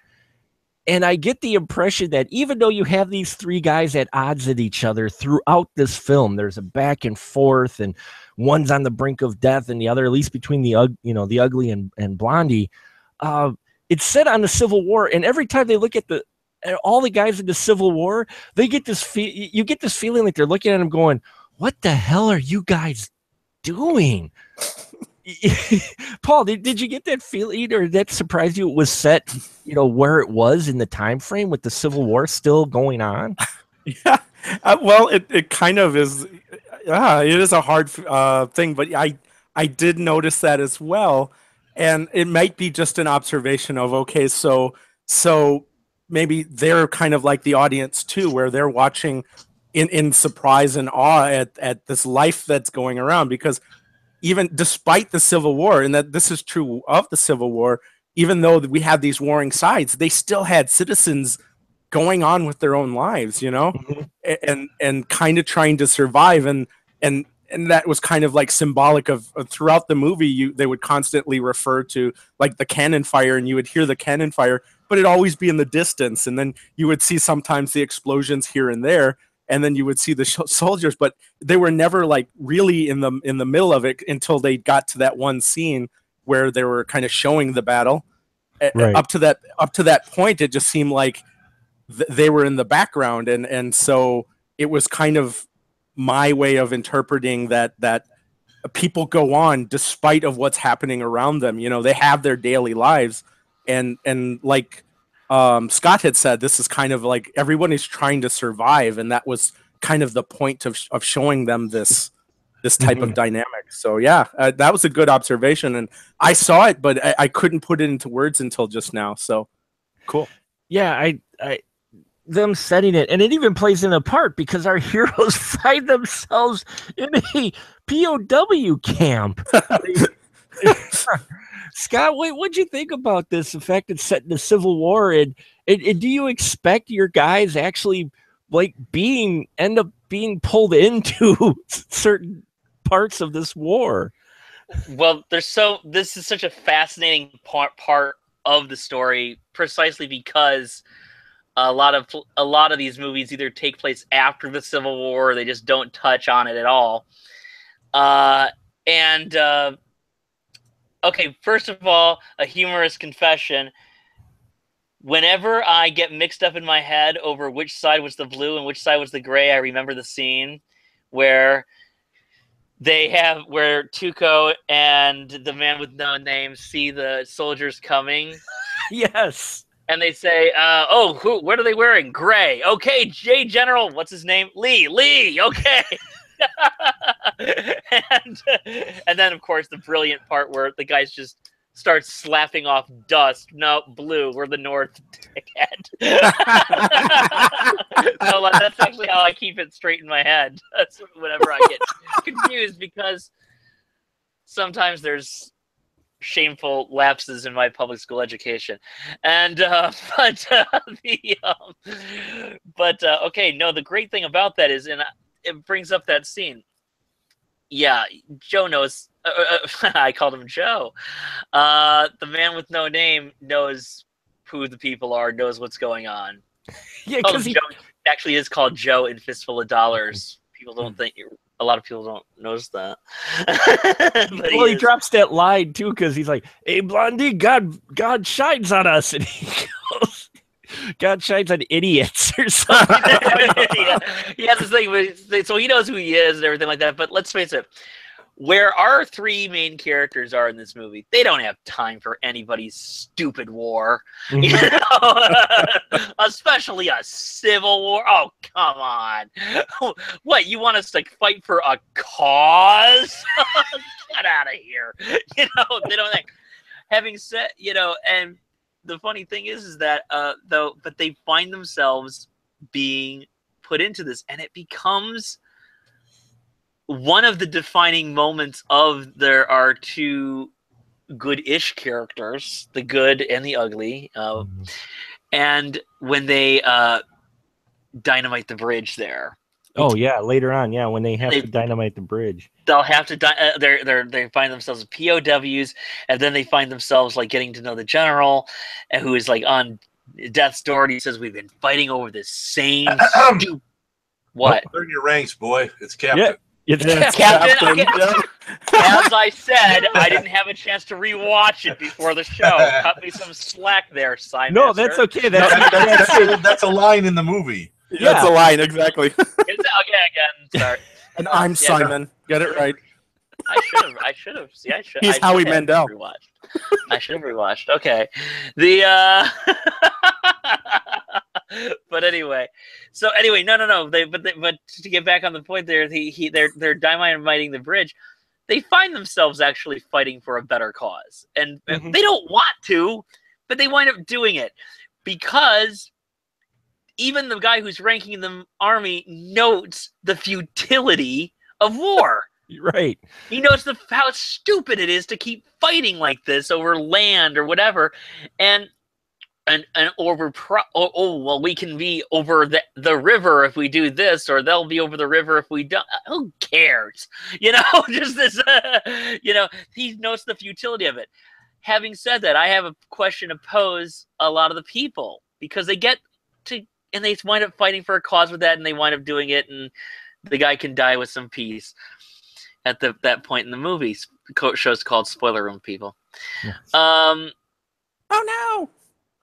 And I get the impression that even though you have these three guys at odds at each other throughout this film, there's a back and forth, and one's on the brink of death, and the other, at least between the ugly and Blondie, it's set on the Civil War, and every time they look at all the guys in the Civil War, they get this you get this feeling like they're looking at them going, "What the hell are you guys doing?" Paul, did you get that feeling, or that surprised you? It was set, you know, where it was in the time frame with the Civil War still going on. Yeah, well, it kind of is. It is a hard thing, but I did notice that as well. And it might be just an observation of, okay, so maybe they're kind of like the audience too, where they're watching in surprise and awe at this life that's going around. Because even despite the Civil War, and that this is true of the Civil War, even though we had these warring sides, they still had citizens going on with their own lives, you know, and kind of trying to survive. And that was kind of like symbolic of throughout the movie, they would constantly refer to like the cannon fire, and you would hear the cannon fire, but it'd always be in the distance. And then you would see sometimes the explosions here and there, and then you would see the soldiers, but they were never like really in the middle of it until they got to that one scene where they were kind of showing the battle. Right. Up to that point, it just seemed like they were in the background, and so it was kind of my way of interpreting that people go on despite of what's happening around them. You know, they have their daily lives, and like Scott had said, this is kind of like everyone is trying to survive, and that was kind of the point of showing them this type of dynamic. So yeah, that was a good observation, and I saw it, but I couldn't put it into words until just now. So cool. Yeah, I them setting it, and it even plays in a part because our heroes find themselves in a POW camp. Scott, what'd you think about this? The fact it's set in the Civil War, and do you expect your guys actually like end up being pulled into certain parts of this war? Well, this is such a fascinating part of the story, precisely because a lot of these movies either take place after the Civil War or they just don't touch on it at all. Okay, first of all, a humorous confession. Whenever I get mixed up in my head over which side was the blue and which side was the gray, I remember the scene where Tuco and the man with no name see the soldiers coming. Yes. And they say, what are they wearing? Gray. Okay, General, what's his name? Lee, okay. and then, of course, the brilliant part where the guys just start slapping off dust. No, blue, we're the North, dickhead. So that's actually how I keep it straight in my head. That's whenever I get confused, because sometimes there's shameful lapses in my public school education, and okay, no, the great thing about that is, and it brings up that scene. Yeah, Joe knows. I called him Joe. The man with no name knows who the people are, knows what's going on. Yeah, because Joe actually is called Joe in Fistful of Dollars. People don't think. A lot of people don't notice that. But well, he drops that line too because he's like, "Hey, Blondie, God shines on us," and he goes, "God shines on idiots" or something. Yeah. He has this thing, so he knows who he is and everything like that. But let's face it, where our three main characters are in this movie, they don't have time for anybody's stupid war. Mm-hmm. You know? Especially a civil war. Oh, come on. What, you want us to fight for a cause? Get out of here. You know, they don't think. Having said, you know, and the funny thing is that but they find themselves being put into this, and it becomes one of the defining moments of there are two good-ish characters, the good and the ugly, and when they dynamite the bridge there. Oh yeah, later on, yeah, when they have to dynamite the bridge, they'll have to. They find themselves POWs, and then they find themselves like getting to know the general, and who is like on death's door. And he says, "We've been fighting over this same." What? Turn your ranks, boy. It's Captain. Yeah. It's Captain. Okay. As I said, I didn't have a chance to rewatch it before the show. Cut me some slack there, Simon. No, that's okay. That's a line in the movie. Yeah. That's a line, exactly. Again, sorry. And I'm Simon. Get it right. I should have. See, He's Howie Mandel. I should have rewatched. Okay. But anyway, no. But to get back on the point, they're dynamiting the bridge. They find themselves actually fighting for a better cause, and they don't want to, but they wind up doing it because even the guy who's ranking the army notes the futility of war. Right. He knows how stupid it is to keep fighting like this over land or whatever, and we can be over the river if we do this, or they'll be over the river if we don't. Who cares? You know, just this. You know, he knows the futility of it. Having said that, I have a question to pose a lot of the people, because they get to and they wind up fighting for a cause with that, and they wind up doing it, and the guy can die with some peace at that point in the movie. The show's called Spoiler Room, people. Yes. Oh no!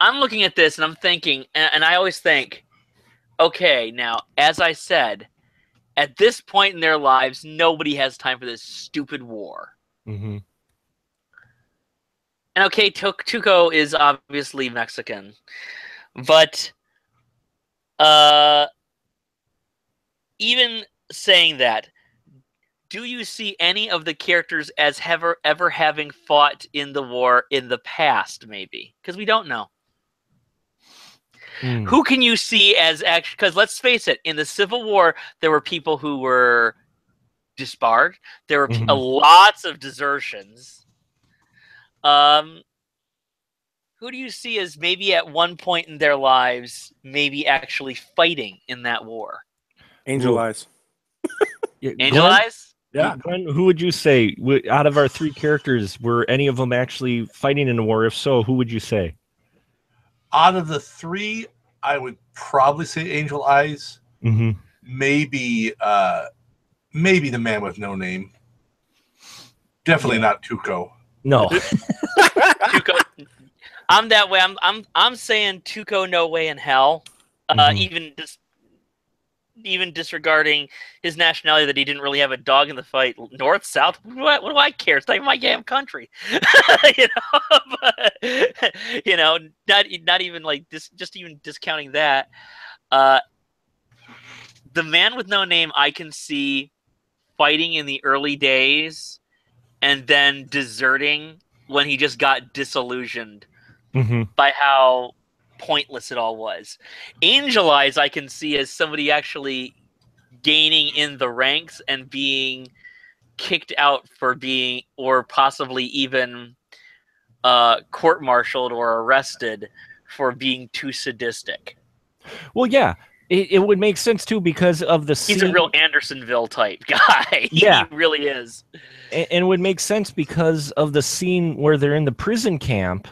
I'm looking at this and I'm thinking, and I always think, okay, now, as I said, at this point in their lives, nobody has time for this stupid war. Mm-hmm. And okay, Tuco is obviously Mexican, but even saying that, do you see any of the characters as ever having fought in the war in the past, maybe? Because we don't know. Who can you see as actually? Because let's face it, in the Civil War, there were people who were disbarred. There were lots of desertions. Who do you see as maybe at one point in their lives, maybe actually fighting in that war? Angel Eyes. Angel Eyes? Yeah. Glenn, who would you say, out of our three characters, were any of them actually fighting in the war? If so, who would you say? Out of the three, I would probably say Angel Eyes. Mm-hmm. Maybe the Man with No Name. Definitely not Tuco. No. Tuco. I'm that way. I'm saying Tuco, no way in hell. Even disregarding his nationality, that he didn't really have a dog in the fight. North, South, what do I care? It's not even my damn country. Not even like this. Just even discounting that. The Man with No Name, I can see fighting in the early days, and then deserting when he just got disillusioned by how pointless it all was. Angel Eyes, I can see as somebody actually gaining in the ranks and being kicked out for being, or possibly even court-martialed or arrested for being too sadistic. Well, yeah, it would make sense too because of the scene. He's a real Andersonville type guy. Yeah, he really is. And it would make sense because of the scene where they're in the prison camp.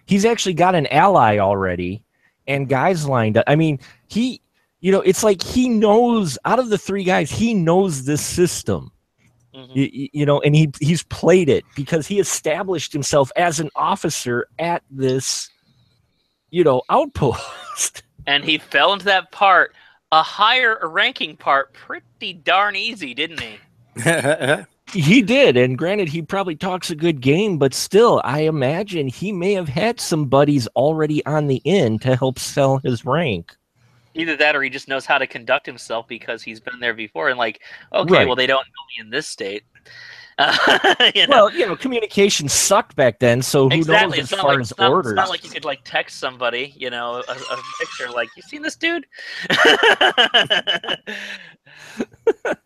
He's actually got an ally already and guys lined up. I mean, it's like he knows, out of the three guys, he knows this system, and he's played it because he established himself as an officer at this, outpost. And he fell into that part, a ranking part, pretty darn easy, didn't he? He did, and granted, he probably talks a good game, but still, I imagine he may have had some buddies already on the in to help sell his rank. Either that, or he just knows how to conduct himself because he's been there before, and well, they don't know me in this state. Well, communication sucked back then, so who knows as far as orders. It's not like you could text somebody, a picture like, you seen this dude?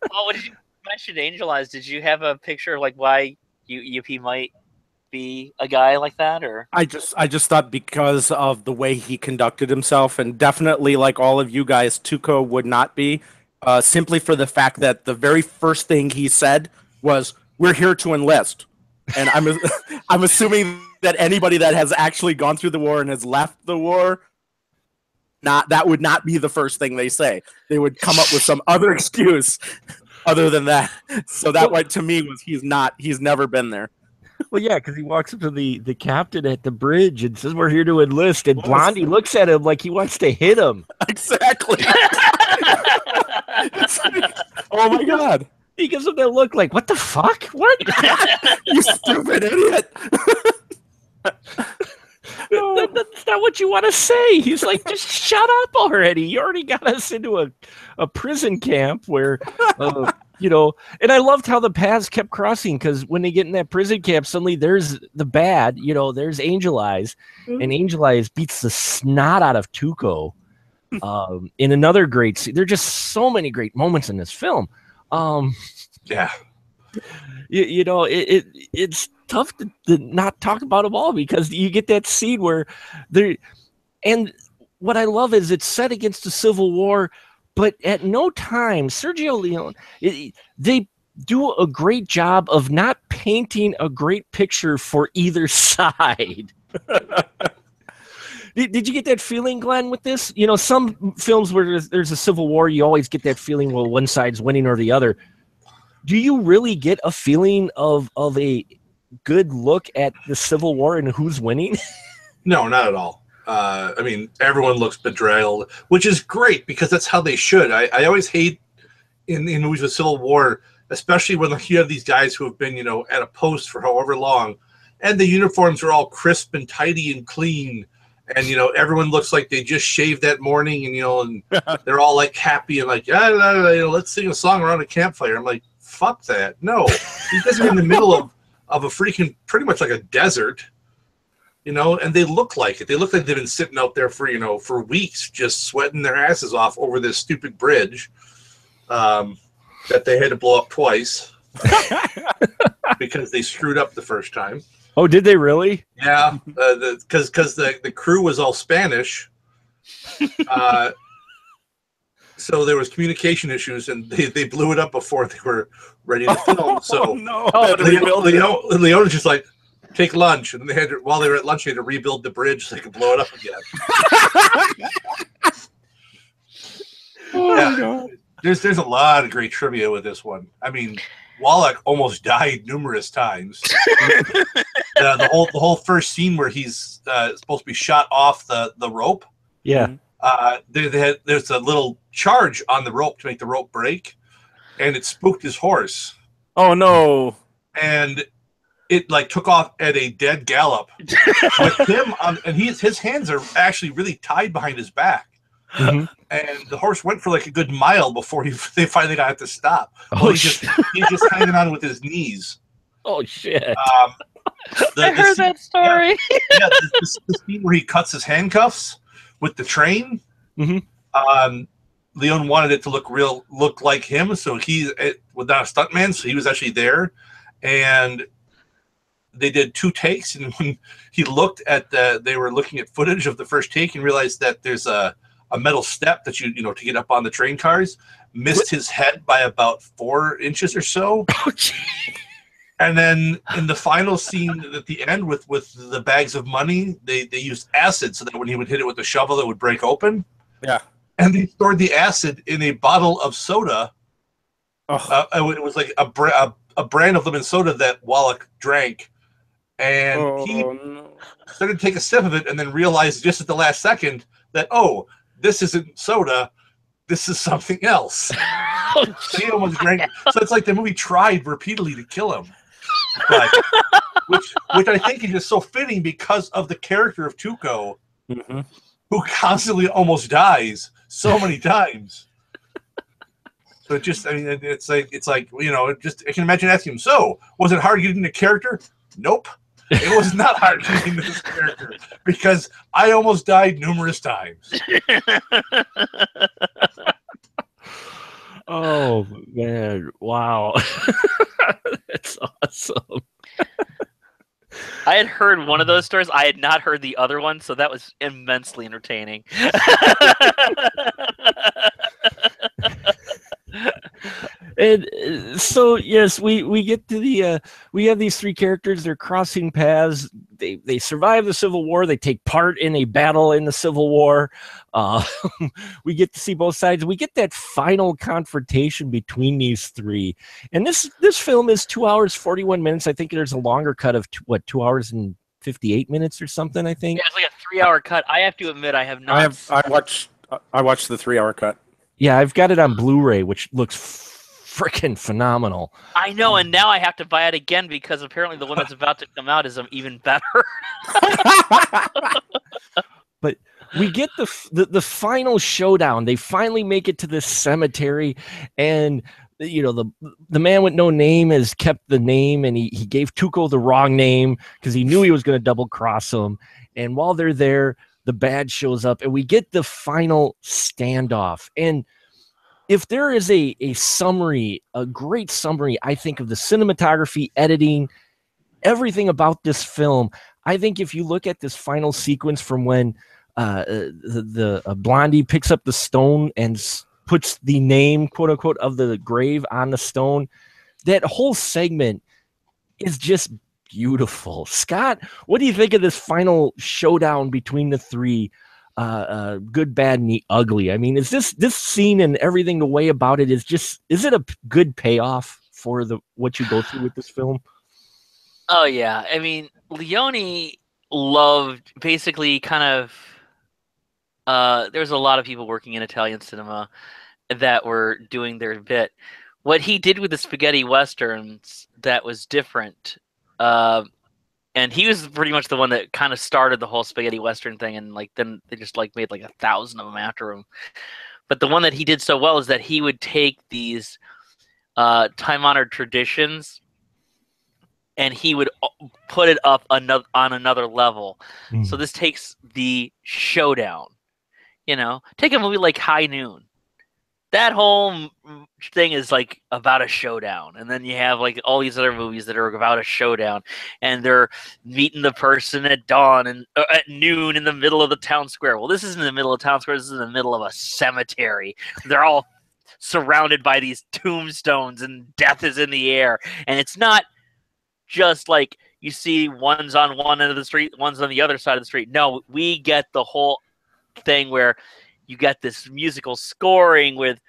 What did you mention? Angel Eyes, did you have a picture of why he might be a guy like that? Or I just thought because of the way he conducted himself, and definitely like all of you guys, Tuco would not be, simply for the fact that the very first thing he said was, "We're here to enlist," and I'm assuming that anybody that has actually gone through the war and has left the war, that would not be the first thing they say. They would come up with some other excuse other than that. So that one to me was he's never been there. Well, yeah, because he walks up to the captain at the bridge and says, "We're here to enlist," and Blondie looks at him like he wants to hit him. Exactly. Oh my God. He gives him that look like, "What the fuck? What? You stupid idiot." That's not what you want to say. He's like, "Just shut up already. You already got us into a prison camp where, and I loved how the paths kept crossing, because when they get in that prison camp, suddenly there's the bad, there's Angel Eyes, and Angel Eyes beats the snot out of Tuco in another great scene. There are just so many great moments in this film. Yeah. It's tough to not talk about them all, because you get that scene where and what I love is it's set against the Civil War, but at no time, Sergio Leone, they do a great job of not painting a great picture for either side. Did you get that feeling, Glenn, with this? Some films where there's a Civil War, you always get that feeling, well, one side's winning or the other. Do you really get a feeling of a good look at the Civil War and who's winning? No, not at all. I mean, everyone looks bedraggled, which is great because that's how they should. I always hate in movies with Civil War, especially when you have these guys who have been, at a post for however long, and the uniforms are all crisp and tidy and clean, and everyone looks like they just shaved that morning, and they're all like happy and like, let's sing a song around a campfire. I'm like, fuck that. No, you guys are in the middle of a freaking pretty much like a desert. And they look like it. They look like they've been sitting out there for weeks, just sweating their asses off over this stupid bridge that they had to blow up twice because they screwed up the first time. Oh, did they really? Yeah, because the crew was all Spanish, so there was communication issues, and they blew it up before they were ready to film. So no! Leona's just like, take lunch, and while they were at lunch, they had to rebuild the bridge so they could blow it up again. Oh my God. There's a lot of great trivia with this one. I mean, Wallach almost died numerous times. The whole first scene where he's supposed to be shot off the rope. Yeah. There's a little charge on the rope to make the rope break, and it spooked his horse. Oh no! And it like took off at a dead gallop with him on, and his hands are actually really tied behind his back. Mm-hmm. And the horse went for like a good mile before they finally got it to stop. Oh, he's just hanging on with his knees. Oh shit! I heard that story. Yeah, the scene where he cuts his handcuffs with the train. Mm-hmm. Leon wanted it to look like him, so he was not a stuntman, so he was actually there, and they did 2 takes. And when he looked at they were looking at footage of the first take and realized that there's a metal step that you to get up on the train cars. Missed his head by about 4 inches or so. Oh, and then in the final scene at the end with the bags of money, they used acid so that when he would hit it with the shovel, it would break open. Yeah. And they stored the acid in a bottle of soda. It was like a brand of lemon soda that Wallach drank. And he started to take a sip of it and then realized just at the last second that, this isn't soda, this is something else. So he almost drank. So it's like the movie tried repeatedly to kill him. But, which I think is just so fitting because of the character of Tuco, who constantly almost dies so many times. So it's like I can imagine asking him, so was it hard getting into character? Nope. It was not hard getting into this character because I almost died numerous times. Oh man! Wow, that's awesome. I had heard one of those stories. I had not heard the other one, so that was immensely entertaining. And so yes, we get to we have these 3 characters. They're crossing paths. They survive the Civil War. They take part in a battle in the Civil War. We get to see both sides. We get that final confrontation between these 3. And this film is 2 hours 41 minutes. I think there's a longer cut of 2 hours and 58 minutes or something. I think. Yeah, it's like a 3-hour cut. I have to admit, I have not. I watched the 3-hour cut. Yeah, I've got it on Blu-ray, which looks freaking phenomenal. I know, and now I have to buy it again because apparently the one that's about to come out is even better. But we get the final showdown. They finally make it to this cemetery, and the man with no name has kept the name, and he gave Tuco the wrong name because he knew he was going to double cross him. And while they're there, the bad shows up, and we get the final standoff. And if there is a summary, a great summary, I think, of the cinematography, editing, everything about this film, I think if you look at this final sequence from when the Blondie picks up the stone and puts the name, quote unquote, of the grave on the stone, that whole segment is just beautiful. Scott, what do you think of this final showdown between the 3? Good, bad, and the ugly. I mean, is this scene and everything, the way about it is it a good payoff for what you go through with this film? Oh yeah, I mean, Leone loved basically kind of there's a lot of people working in Italian cinema that were doing their bit. What he did with the spaghetti westerns that was different, and he was pretty much the one that kind of started the whole spaghetti western thing, and like then they just like made like 1,000 of them after him. But the one that he did so well is that he would take these time-honored traditions and he would put it up on another level. So this takes the showdown. You know, take a movie like High Noon. That whole thing is like about a showdown, and then you have like all these other movies that are about a showdown, and they're meeting the person at dawn and at noon in the middle of the town square. Well, this isn't in the middle of town square. This is in the middle of a cemetery. They're all surrounded by these tombstones, and death is in the air, and it's not just like you see one's on one end of the street, one's on the other side of the street. No, we get the whole thing where you got this musical scoring with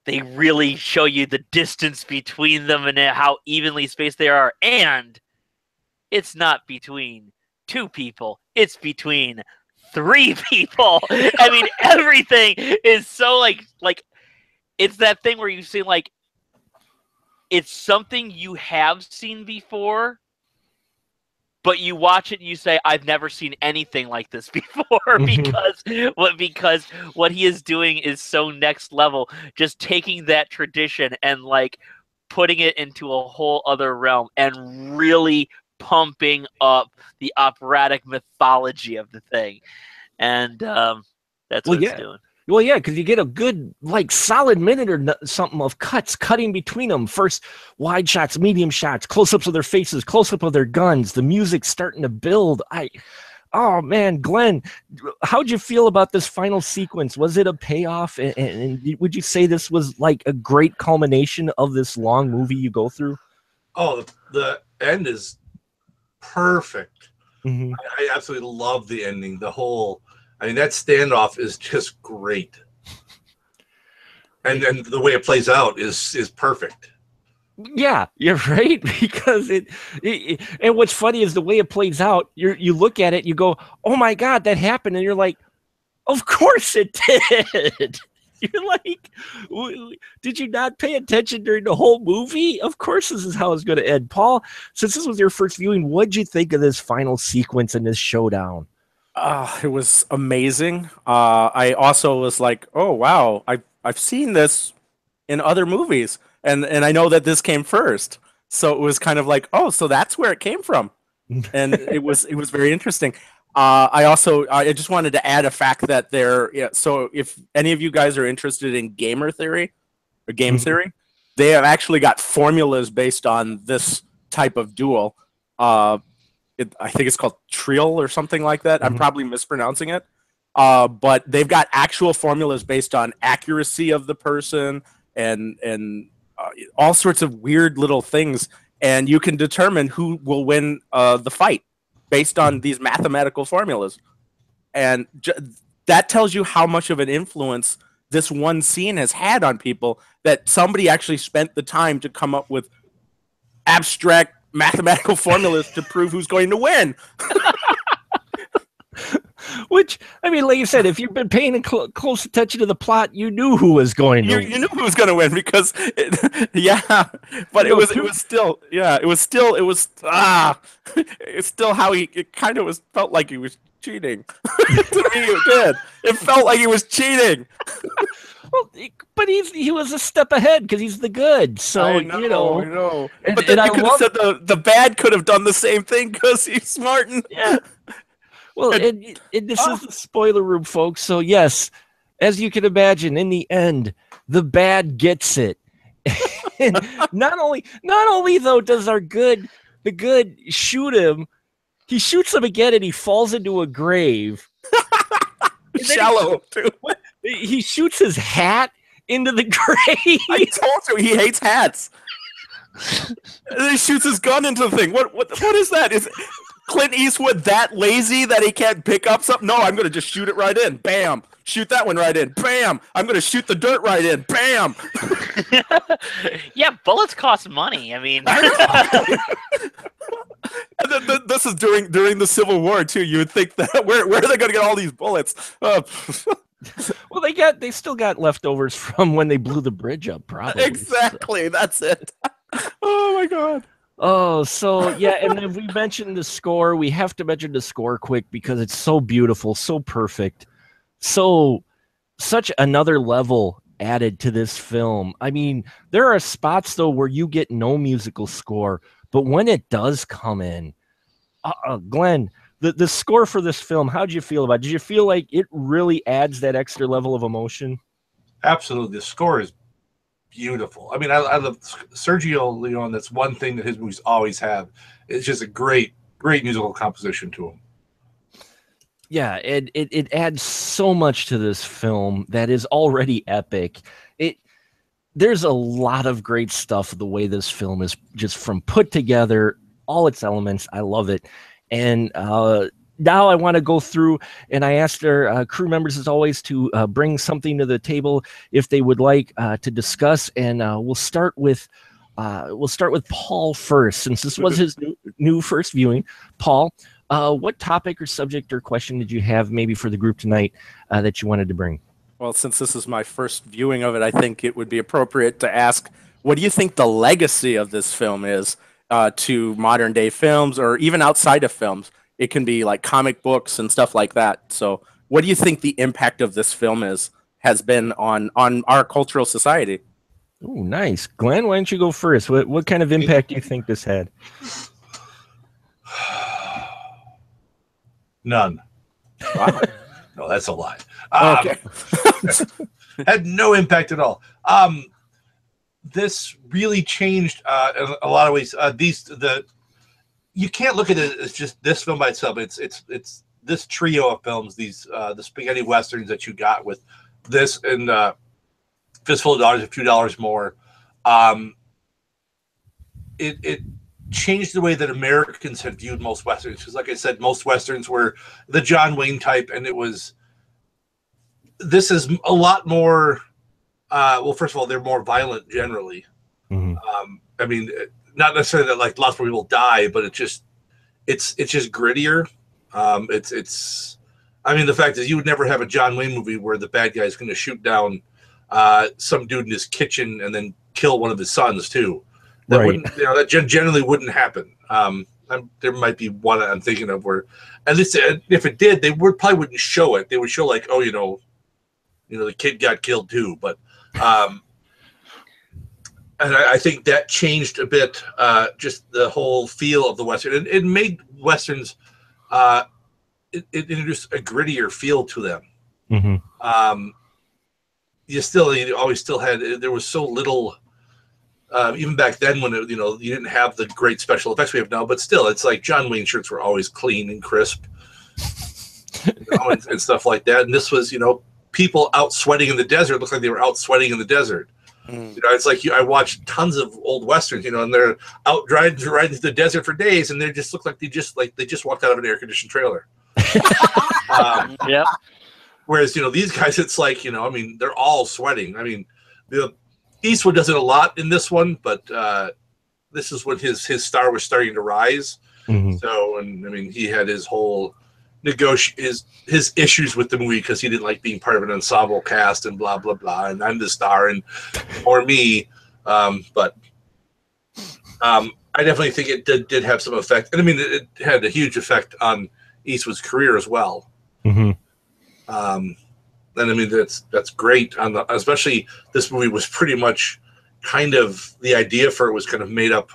they really show you the distance between them and how evenly spaced they are, and it's not between two people, it's between three people. I mean, everything is so like it's that thing where you see like it's something you have seen before, but you watch it and you say, I've never seen anything like this before, because what he is doing is so next level, just taking that tradition and like putting it into a whole other realm and really pumping up the operatic mythology of the thing. And that's what it's doing. Well, yeah, because you get a good, like, solid minute or something of cuts, cutting between them. First, wide shots, medium shots, close-ups of their faces, close-up of their guns. The music's starting to build. Oh, man, Glenn, how'd you feel about this final sequence? Was it a payoff? And would you say this was, like, a great culmination of this long movie you go through? Oh, the end is perfect. Mm-hmm. I absolutely love the ending. I mean, that standoff is just great. And then the way it plays out is perfect. Yeah, you're right. Because it and what's funny is the way it plays out, you look at it, you go, oh my God, that happened. And you're like, of course it did. You're like, did you not pay attention during the whole movie? Of course this is how it's going to end. Paul, since this was your first viewing, what'd you think of this final sequence in this showdown? It was amazing. I also was like, oh wow, I've seen this in other movies, and I know that this came first. So it was kind of like, oh, so that's where it came from, and it was very interesting. I just wanted to add a fact that so if any of you guys are interested in gamer theory or game theory, they have actually got formulas based on this type of duel. I think it's called Trial or something like that. I'm probably mispronouncing it. But they've got actual formulas based on accuracy of the person and all sorts of weird little things. And you can determine who will win the fight based on these mathematical formulas. And that tells you how much of an influence this one scene has had on people, that somebody actually spent the time to come up with abstract mathematical formulas to prove who's going to win. Which, I mean, like you said, if you've been paying close attention to the plot, you knew who was going to win. You knew who was going to win because, but it kind of felt like he was cheating. To me, it did. It felt like he was cheating. Well, but he was a step ahead because he's the good. So I know. And, but then you could have said the bad could have done the same thing because he's smart. Well, and this is the spoiler room, folks. So yes, as you can imagine, in the end, the bad gets it. And not only though does the good shoot him, he shoots him again and he falls into a grave. Shallow too. He shoots his hat into the grave. I told you he hates hats. And then he shoots his gun into the thing. What is that? Is Clint Eastwood that lazy that he can't pick up something? No, I'm gonna just shoot it right in. Bam. Shoot that one right in. Bam. I'm gonna shoot the dirt right in. Bam. Yeah, bullets cost money. I mean, and This is during the Civil War too. You would think that where are they going to get all these bullets? Well, they still got leftovers from when they blew the bridge up, probably. Exactly, that's it. Oh my god. Oh, so yeah, and if we mentioned the score, we have to mention the score quick because it's so beautiful, so perfect, such another level added to this film. I mean, there are spots though where you get no musical score, but when it does come in, Glenn, the score for this film, how'd you feel about it? Did you feel like it really adds that extra level of emotion? Absolutely, the score is beautiful. I mean, I love Sergio Leone. That's one thing that his movies always have. It's just a great musical composition to him. Yeah, it adds so much to this film that is already epic. There's a lot of great stuff the way this film is just from put together, all its elements. I love it. And now I want to go through, and I asked our crew members, as always, to bring something to the table if they would like to discuss. And we'll start with Paul first, since this was his new first viewing. Paul, what topic or subject or question did you have maybe for the group tonight that you wanted to bring? Well, since this is my first viewing of it, I think it would be appropriate to ask, what do you think the legacy of this film is to modern day films, or even outside of films? It can be like comic books and stuff like that. So what do you think the impact of this film has been on our cultural society? Oh, nice. Glenn, why don't you go first? What kind of impact do you think this had? None. Wow. No, that's a lie. Okay. Had no impact at all. This really changed in a lot of ways. You can't look at it as just this film by itself. It's this trio of films, these the spaghetti westerns that you got with this and Fistful of Dollars, A Few Dollars More. It changed the way that Americans had viewed most westerns, because, like I said, most westerns were the John Wayne type, and this is a lot more. Well, first of all, they're more violent generally. Mm-hmm. I mean, not necessarily that like lots of people die, but it's just grittier. I mean, the fact is, you would never have a John Wayne movie where the bad guy is going to shoot down some dude in his kitchen and then kill one of his sons too. That wouldn't, that generally wouldn't happen. There might be one I'm thinking of where, at least if it did, they probably wouldn't show it. They would show like, oh, the kid got killed too. But and I think that changed a bit, just the whole feel of the Western. It made Westerns, it introduced a grittier feel to them. Mm-hmm. You always still had, there was so little, even back then when you didn't have the great special effects we have now, but still, it's like John Wayne shirts were always clean and crisp, and stuff like that. And this was, people out sweating in the desert looked like they were out sweating in the desert. It's like I watched tons of old westerns, and they're out riding through the desert for days, and they just look like they just walked out of an air conditioned trailer. Yep. Whereas these guys, it's like I mean, they're all sweating. I mean, Eastwood does it a lot in this one, but this is when his star was starting to rise. Mm-hmm. So, and I mean, he had his whole his issues with the movie because he didn't like being part of an ensemble cast and blah blah blah, and I'm the star and or me. But I definitely think it did have some effect, and I mean, it had a huge effect on Eastwood's career as well. Mm-hmm. And I mean, that's great especially this movie was pretty much kind of the idea for it was kind of made up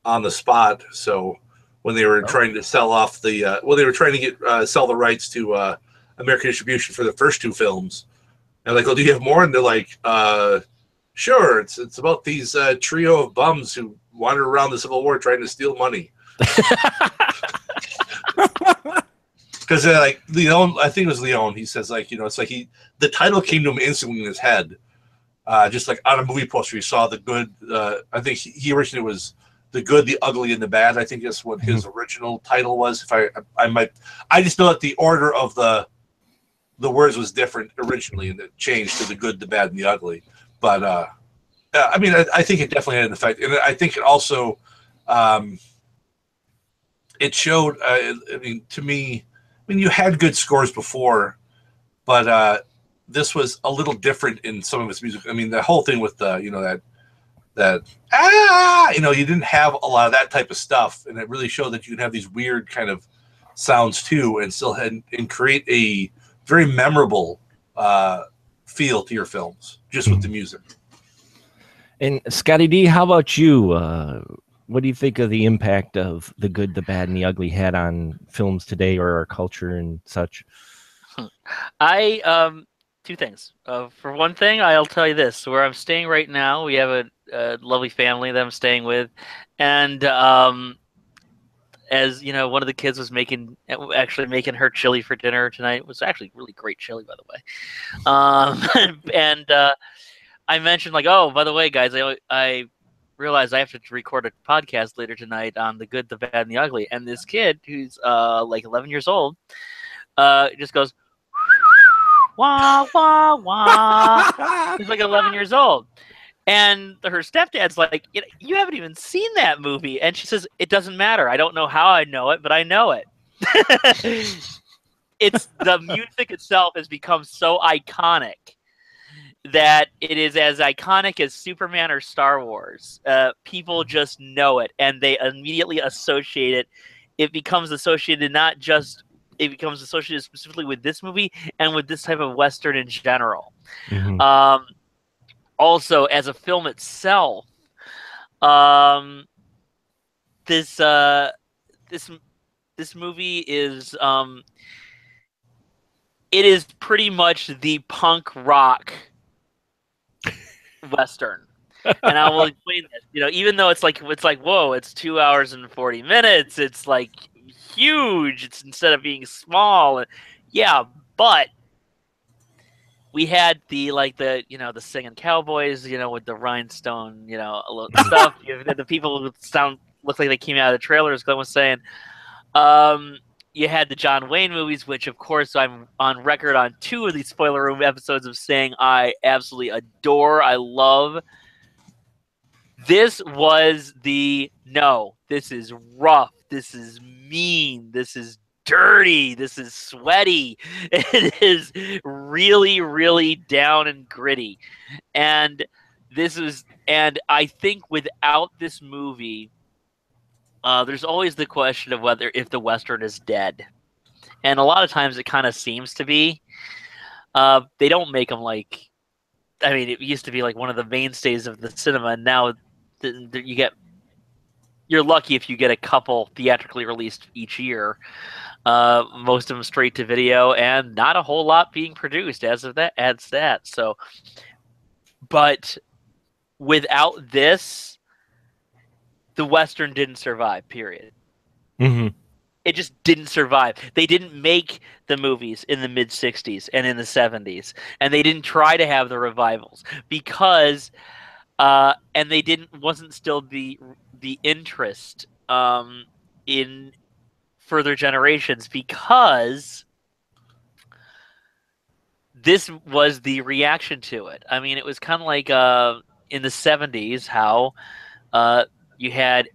on the spot. So when they were trying to sell off they were trying to get sell the rights to American distribution for the first two films, and like, oh, do you have more? And they're like, sure. It's about these trio of bums who wander around the Civil War trying to steal money. Because like Leone, I think it was Leone. He says like it's like the title came to him instantly in his head, just like on a movie poster. He saw the good. I think he originally was The Good, the Ugly, and the Bad. I think that's what his original title was. If I just know that the order of the words was different originally, and it changed to The Good, the Bad, and the Ugly. But I mean, I think it definitely had an effect, and I think it also it showed. I mean, to me, I mean, you had good scores before, but this was a little different in some of its music. I mean, the whole thing with the, you know, that you know, you didn't have a lot of that type of stuff, and it really showed that you can have these weird kind of sounds too, and still and create a very memorable feel to your films just with the music. And Scotty D, how about you? What do you think of the impact of The Good, the Bad, and the Ugly had on films today or our culture and such? Two things. For one thing, I'll tell you this: where I'm staying right now, we have a lovely family that I'm staying with, and as you know, one of the kids was actually making her chili for dinner tonight. It was actually really great chili, by the way. And I mentioned, like, oh, by the way, guys, I realized I have to record a podcast later tonight on The Good, the Bad, and the Ugly. And this kid, who's like 11 years old, just goes, wah, wah, wah. He's like 11 years old. And her stepdad's like, you haven't even seen that movie. And she says, it doesn't matter. I don't know how I know it, but I know it. It's the music itself has become so iconic that it is as iconic as Superman or Star Wars. People just know it, and they immediately associate it. It becomes associated it becomes associated specifically with this movie and with this type of Western in general. Mm-hmm. Also, as a film itself, this movie is it is pretty much the punk rock Western. And I will explain this. You know, even though it's like whoa, it's 2 hours and 40 minutes. It's like huge. It's instead of being small. Yeah, but we had the singing cowboys, you know, with the rhinestone, you know, stuff. The people look like they came out of the trailers. Glenn was saying, you had the John Wayne movies, which of course I'm on record on 2 of these spoiler room episodes of saying I absolutely adore. I love. This was no, this is rough. This is mean. This is dirty. This is sweaty. It is really, really down and gritty. And I think without this movie, there's always the question of if the Western is dead. And a lot of times it kind of seems to be. They don't make them like, I mean, it used to be like one of the mainstays of the cinema, and now you're lucky if you get a couple theatrically released each year. Most of them straight to video, and not a whole lot being produced as of that. Adds that. So, but without this, the Western didn't survive. Period. Mm-hmm. It just didn't survive. They didn't make the movies in the mid '60s and in the '70s, and they didn't try to have the revivals because, and they wasn't still the interest in further generations, because this was the reaction to it. I mean, it was kind of like in the '70s how you had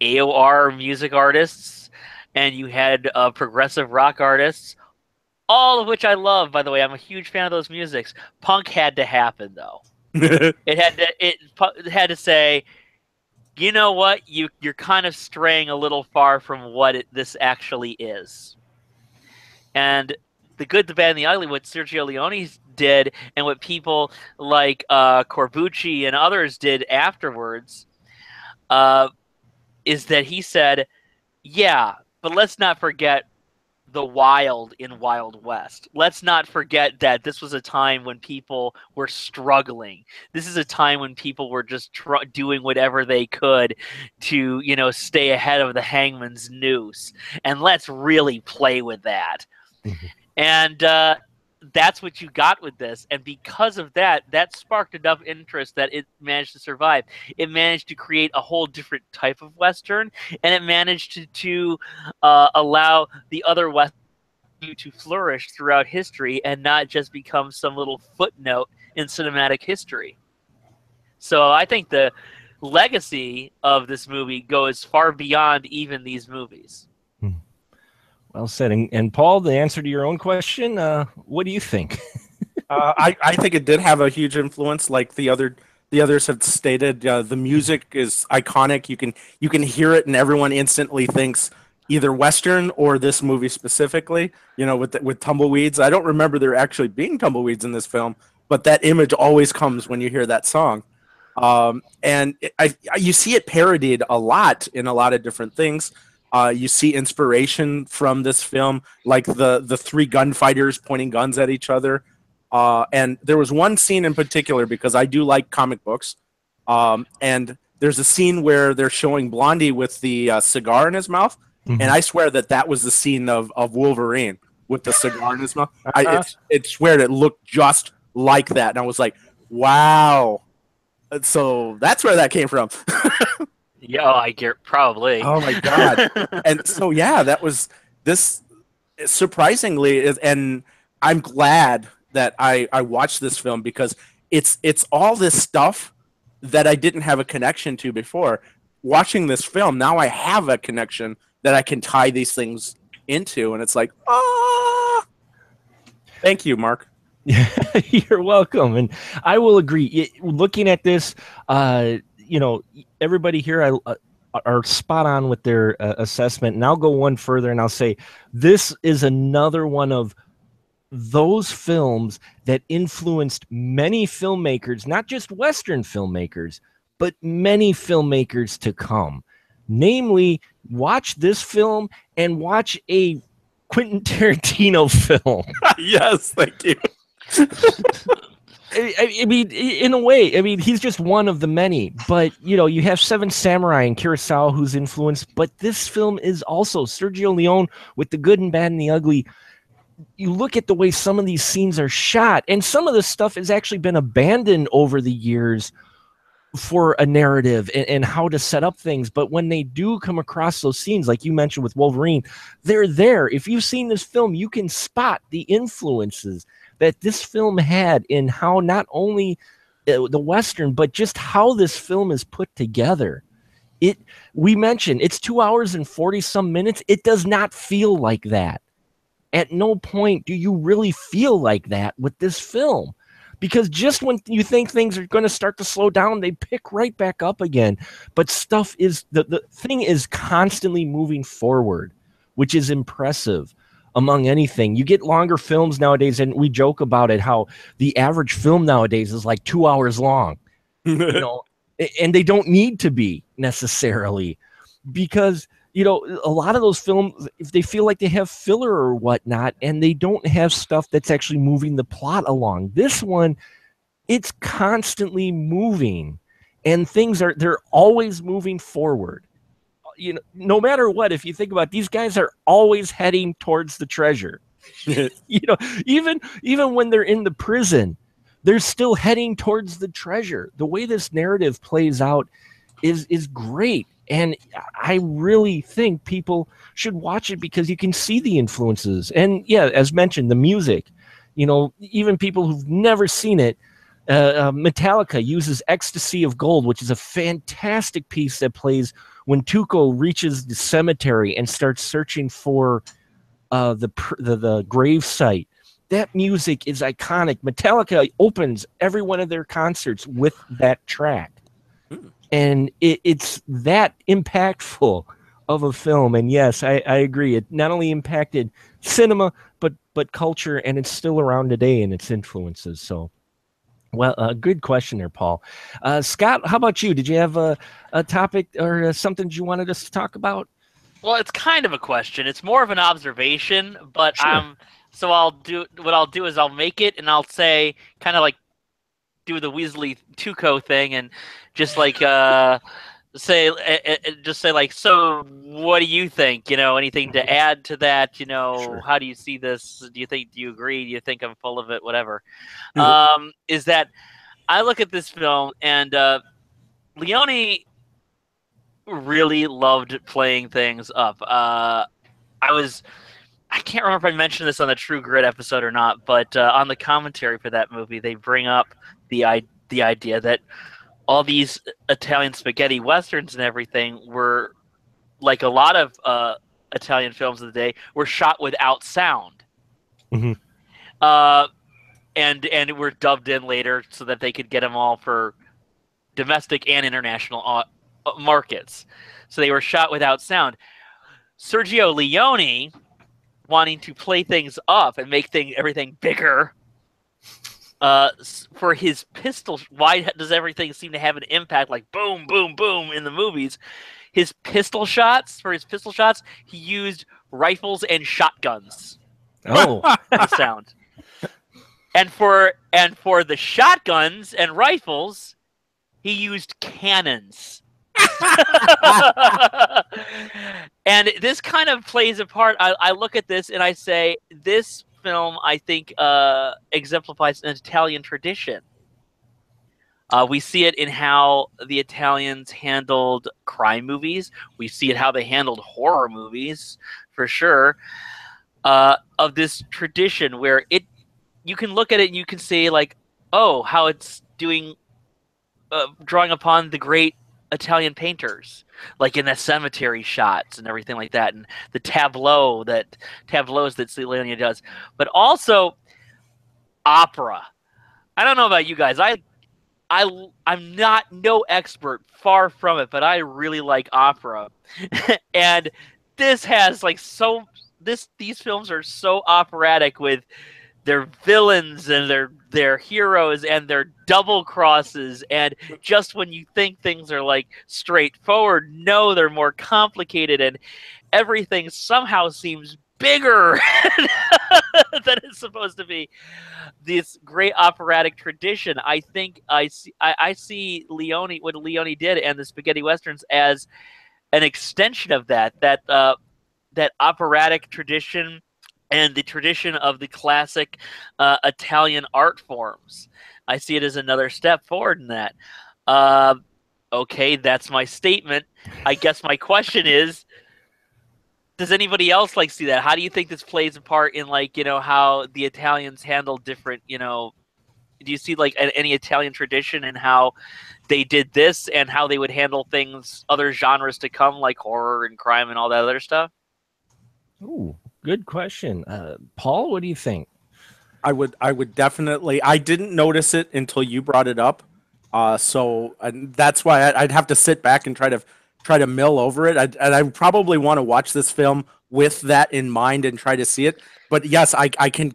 AOR music artists and you had progressive rock artists, all of which I love, by the way. I'm a huge fan of those musics. Punk had to happen, though. It had to say, you know what? You're kind of straying a little far from what this actually is. And The Good, the Bad, and the Ugly, what Sergio Leone did, and what people like Corbucci and others did afterwards, is that he said, yeah, but let's not forget the wild in Wild West. Let's not forget that this was a time when people were struggling. This is a time when people were just doing whatever they could to, you know, stay ahead of the hangman's noose. And let's really play with that. And that's what you got with this. And because of that, that sparked enough interest that it managed to survive. It managed to create a whole different type of Western, and it managed to allow the other Western to flourish throughout history and not just become some little footnote in cinematic history. So I think the legacy of this movie goes far beyond even these movies. Well said. And Paul, the answer to your own question, what do you think? I think it did have a huge influence, like the others have stated. The music is iconic. You can hear it, and everyone instantly thinks either Western or this movie specifically. You know, with tumbleweeds. I don't remember there actually being tumbleweeds in this film, but that image always comes when you hear that song. And you see it parodied a lot in a lot of different things. You see inspiration from this film, like the three gunfighters pointing guns at each other. And there was one scene in particular, because I do like comic books, and there's a scene where they're showing Blondie with the cigar in his mouth, and I swear that was the scene of Wolverine with the cigar in his mouth. I swear it looked just like that, and I was like, wow. So that's where that came from. Yeah, I get probably. Oh my god! And so yeah, that was this. Surprisingly, and I'm glad that I watched this film, because it's all this stuff that I didn't have a connection to before. Watching this film, now I have a connection that I can tie these things into, and it's like, ah. Thank you, Mark. You're welcome, and I will agree. Looking at this, everybody here are spot on with their assessment, and I'll go one further, and I'll say this is another one of those films that influenced many filmmakers, not just Western filmmakers, but many filmmakers to come. Namely, watch this film and watch a Quentin Tarantino film. Yes, thank you. I mean, in a way, I mean, he's just one of the many. But, you have Seven Samurai and Kurosawa who's influenced. But this film is also Sergio Leone with The Good and Bad and the Ugly. You look at the way some of these scenes are shot, and some of this stuff has actually been abandoned over the years for a narrative and how to set up things. But when they do come across those scenes, like you mentioned with Wolverine, they're there. If you've seen this film, you can spot the influences that this film had in how not only the Western, but just how this film is put together. We mentioned it's 2 hours and 40 some minutes. It does not feel like that. At no point do you really feel like that with this film, because just when you think things are going to start to slow down, they pick right back up again. But stuff is the thing is constantly moving forward, which is impressive among anything. You get longer films nowadays, and we joke about it, how the average film nowadays is like 2 hours long, and they don't need to be necessarily, because a lot of those films, if they feel like they have filler or whatnot, and they don't have stuff that's actually moving the plot along. This one, it's constantly moving, and they're always moving forward. No matter what, if you think about it, these guys are always heading towards the treasure. Even when they're in the prison, they're still heading towards the treasure. The way this narrative plays out is great. And I really think people should watch it, because you can see the influences. And yeah, as mentioned, the music, even people who've never seen it, Metallica uses Ecstasy of Gold, which is a fantastic piece that plays when Tuco reaches the cemetery and starts searching for the grave site. That music is iconic. Metallica opens every one of their concerts with that track. And it's that impactful of a film. And yes, I agree. It not only impacted cinema, but culture, and it's still around today in its influences. So, well, good question there, Paul. Scott, how about you? Did you have a topic or something you wanted us to talk about? Well, it's kind of a question. It's more of an observation, but Sure. So I'll do is I'll make it, and I'll say, kind of like do the Weasley Tuco thing, and just like say like, so what do you think? Anything to add to that? Sure. How do you see this? Do you agree? Do you think I'm full of it? Whatever. Mhm. Is that I look at this film, and Leone really loved playing things up. I can't remember if I mentioned this on the True Grit episode or not, but on the commentary for that movie, they bring up the idea that all these Italian spaghetti westerns and everything were, like a lot of Italian films of the day, were shot without sound. Mm-hmm. And were dubbed in later so that they could get them all for domestic and international markets. So they were shot without sound. Sergio Leone, wanting to play things up and make everything bigger, for his pistol, why does everything seem to have an impact, like boom, boom, boom in the movies? For his pistol shots, he used rifles and shotguns. Oh, The sound. And for the shotguns and rifles, he used cannons. And this kind of plays a part. I look at this and I say, this film, I think, exemplifies an Italian tradition. We see it in how the Italians handled crime movies. We see it how they handled horror movies, for sure. Of this tradition where you can look at it and you can see, like, oh, how it's drawing upon the great Italian painters, like in the cemetery shots and everything like that, and the tableaus that Leone does, but also opera. I don't know about you guys. I'm not no expert, far from it, but I really like opera, and this has these films are so operatic with their villains and their heroes and their double crosses, and just when you think things are like straightforward, no, they're more complicated, and everything somehow seems bigger than it's supposed to be. This great operatic tradition, I think I see Leone, what Leone did, and the spaghetti westerns as an extension of that operatic tradition and the tradition of the classic Italian art forms. I see it as another step forward in that. Okay, that's my statement. I guess my question is, does anybody else see that? How do you think this plays a part in how the Italians handle different, do you see any Italian tradition in how they did this and how they would handle things, other genres to come, like horror and crime and all that other stuff? Ooh, good question. Paul, what do you think? I would definitely. I didn't notice it until you brought it up, so that's why I'd have to sit back and try to mill over it. I probably want to watch this film with that in mind and try to see it. But yes, I can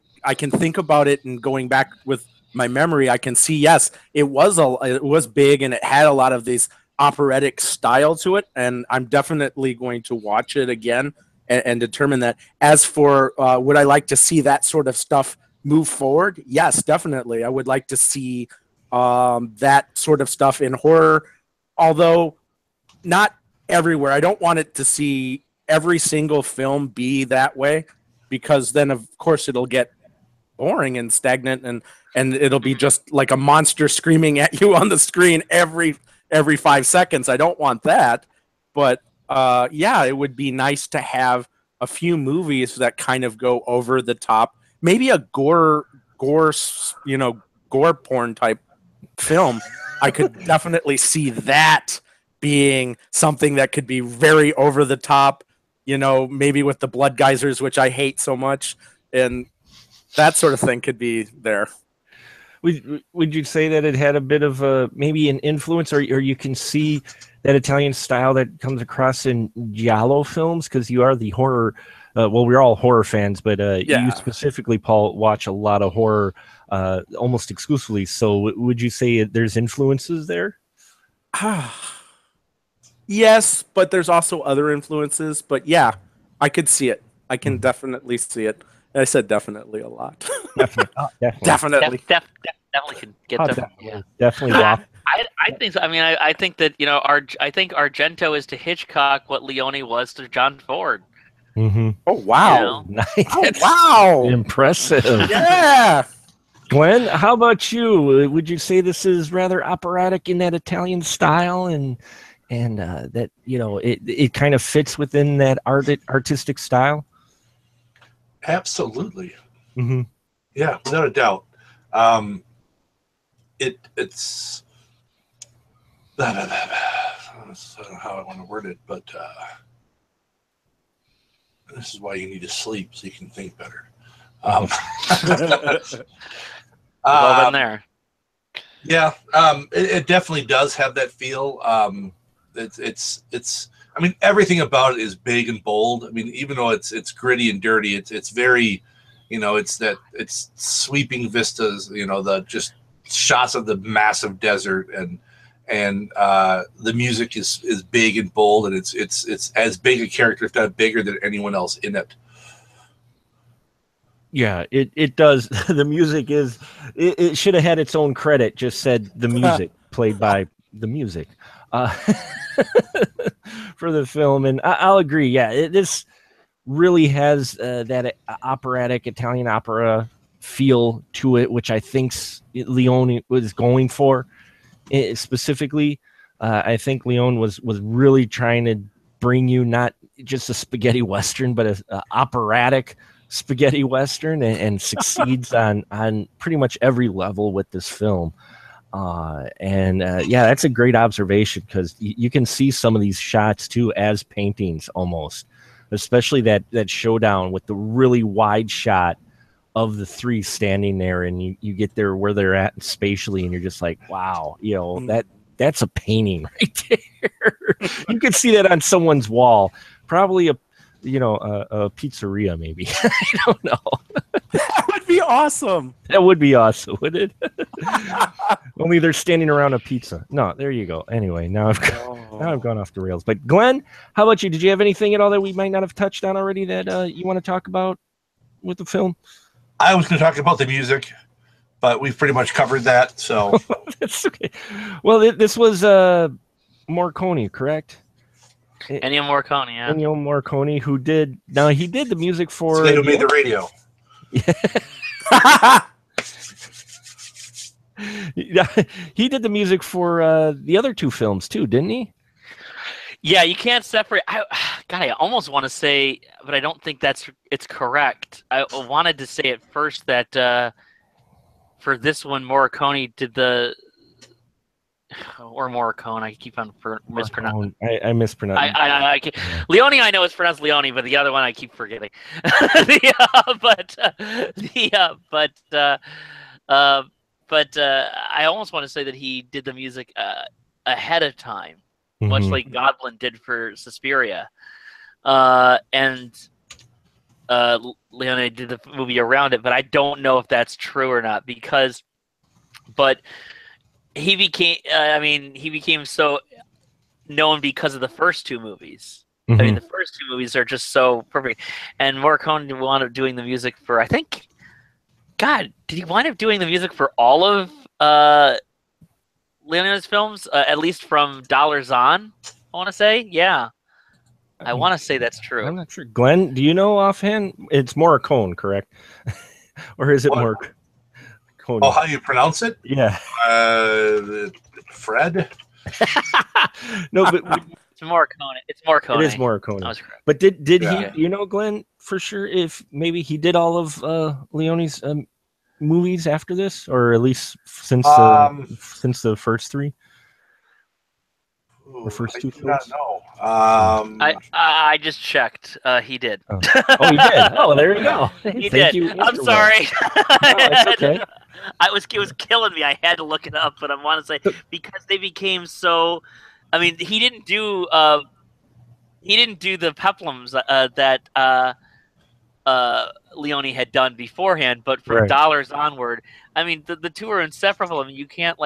think about it, and going back with my memory, I can see, yes, it was big and it had a lot of these operatic style to it, and I'm definitely going to watch it again and determine that. As for would I like to see that sort of stuff move forward? Yes, definitely. I would like to see that sort of stuff in horror, although not everywhere. I don't want it to see every single film be that way, because then of course it'll get boring and stagnant, and it'll be just like a monster screaming at you on the screen every 5 seconds. I don't want that. But yeah, it would be nice to have a few movies that kind of go over the top. Maybe a gore porn type film. I could definitely see that being something that could be very over the top, maybe with the blood geysers, which I hate so much, and that sort of thing could be there. Would you say that it had a bit of maybe an influence, or you can see that Italian style that comes across in giallo films? Because you are the horror, well, we're all horror fans, but yeah. You specifically, Paul, watch a lot of horror almost exclusively. So would you say there's influences there? Yes, but there's also other influences. But yeah, I could see it. I can definitely see it. I said definitely a lot. Definitely. Definitely can get them. Yeah. Definitely. I think so. I mean, I think that I think Argento is to Hitchcock what Leone was to John Ford. Mm-hmm. Oh wow! Nice. Oh, wow! Impressive. Yeah. Glenn, how about you? Would you say this is rather operatic in that Italian style, and that it kind of fits within that artistic style? Absolutely. Mm-hmm. Yeah, without a doubt. It's That's how I want to word it, but this is why you need to sleep so you can think better. We've all been there. Yeah, it definitely does have that feel. It's. I mean, everything about it is big and bold. I mean, even though it's gritty and dirty, it's very, it's sweeping vistas. The just shots of the massive desert, and the music is big and bold, and it's as big a character, if not bigger, than anyone else in it. Yeah, it does. The music is. It should have had its own credit. Just said the music played by the music for the film, and I'll agree. Yeah, this really has that operatic Italian opera feel to it, which I think Leone was going for specifically. I think Leone was really trying to bring you not just a spaghetti western, but a operatic spaghetti western, and succeeds on pretty much every level with this film. Yeah, that's a great observation, because you can see some of these shots too as paintings almost, especially that showdown with the really wide shot of the three standing there, and you get there where they're at spatially, and you're just like, wow, that's a painting right there. You could see that on someone's wall, probably a pizzeria, maybe. I don't know. That would be awesome. That would be awesome, wouldn't it? Only they're standing around a pizza. No, there you go. Anyway, now I've gone off the rails. But Glenn, how about you? Did you have anything at all that we might not have touched on already that you want to talk about with the film? I was going to talk about the music, but we've pretty much covered that. So that's okay. Well, this was Morricone, correct? Ennio Morricone, yeah. Ennio Morricone, who did the music for who made the radio. Yeah. He did the music for the other two films too, didn't he? Yeah, you can't separate. I almost want to say, but I don't think it's correct. I wanted to say at first that for this one, Morricone did the. Or Morricone, I keep on mispronouncing. I mispronounce. Leone, I know it's pronounced Leone, but the other one I keep forgetting. But I almost want to say that he did the music ahead of time, much like Godwin did for Suspiria, and Leone did the movie around it. But I don't know if that's true or not, but. He became so known because of the first two movies. I mean, the first two movies are just so perfect. And Morricone wound up doing the music for, I think, God, did he wind up doing the music for all of Leone's films? At least from Dollars On, I want to say. Yeah. I want to say that's true. I'm not sure. Glenn, do you know offhand? It's Morricone, correct? Or is it Morricone? Oh, how you pronounce it? Yeah. Fred? No, but it's Morricone. It's Morricone. It is Morricone. I was correct. But did he? You know, Glenn, for sure, if maybe he did all of Leone's movies after this, or at least since the first three. Or first two films? No. I just checked. He did. Oh, he did. Oh, there you go. He did. I'm sorry. No, it's okay. It was killing me. I had to look it up, but I want to say because they became so. I mean, he didn't do the peplums that Leone had done beforehand, but from Dollars onward, I mean, the two are inseparable. I mean, you can't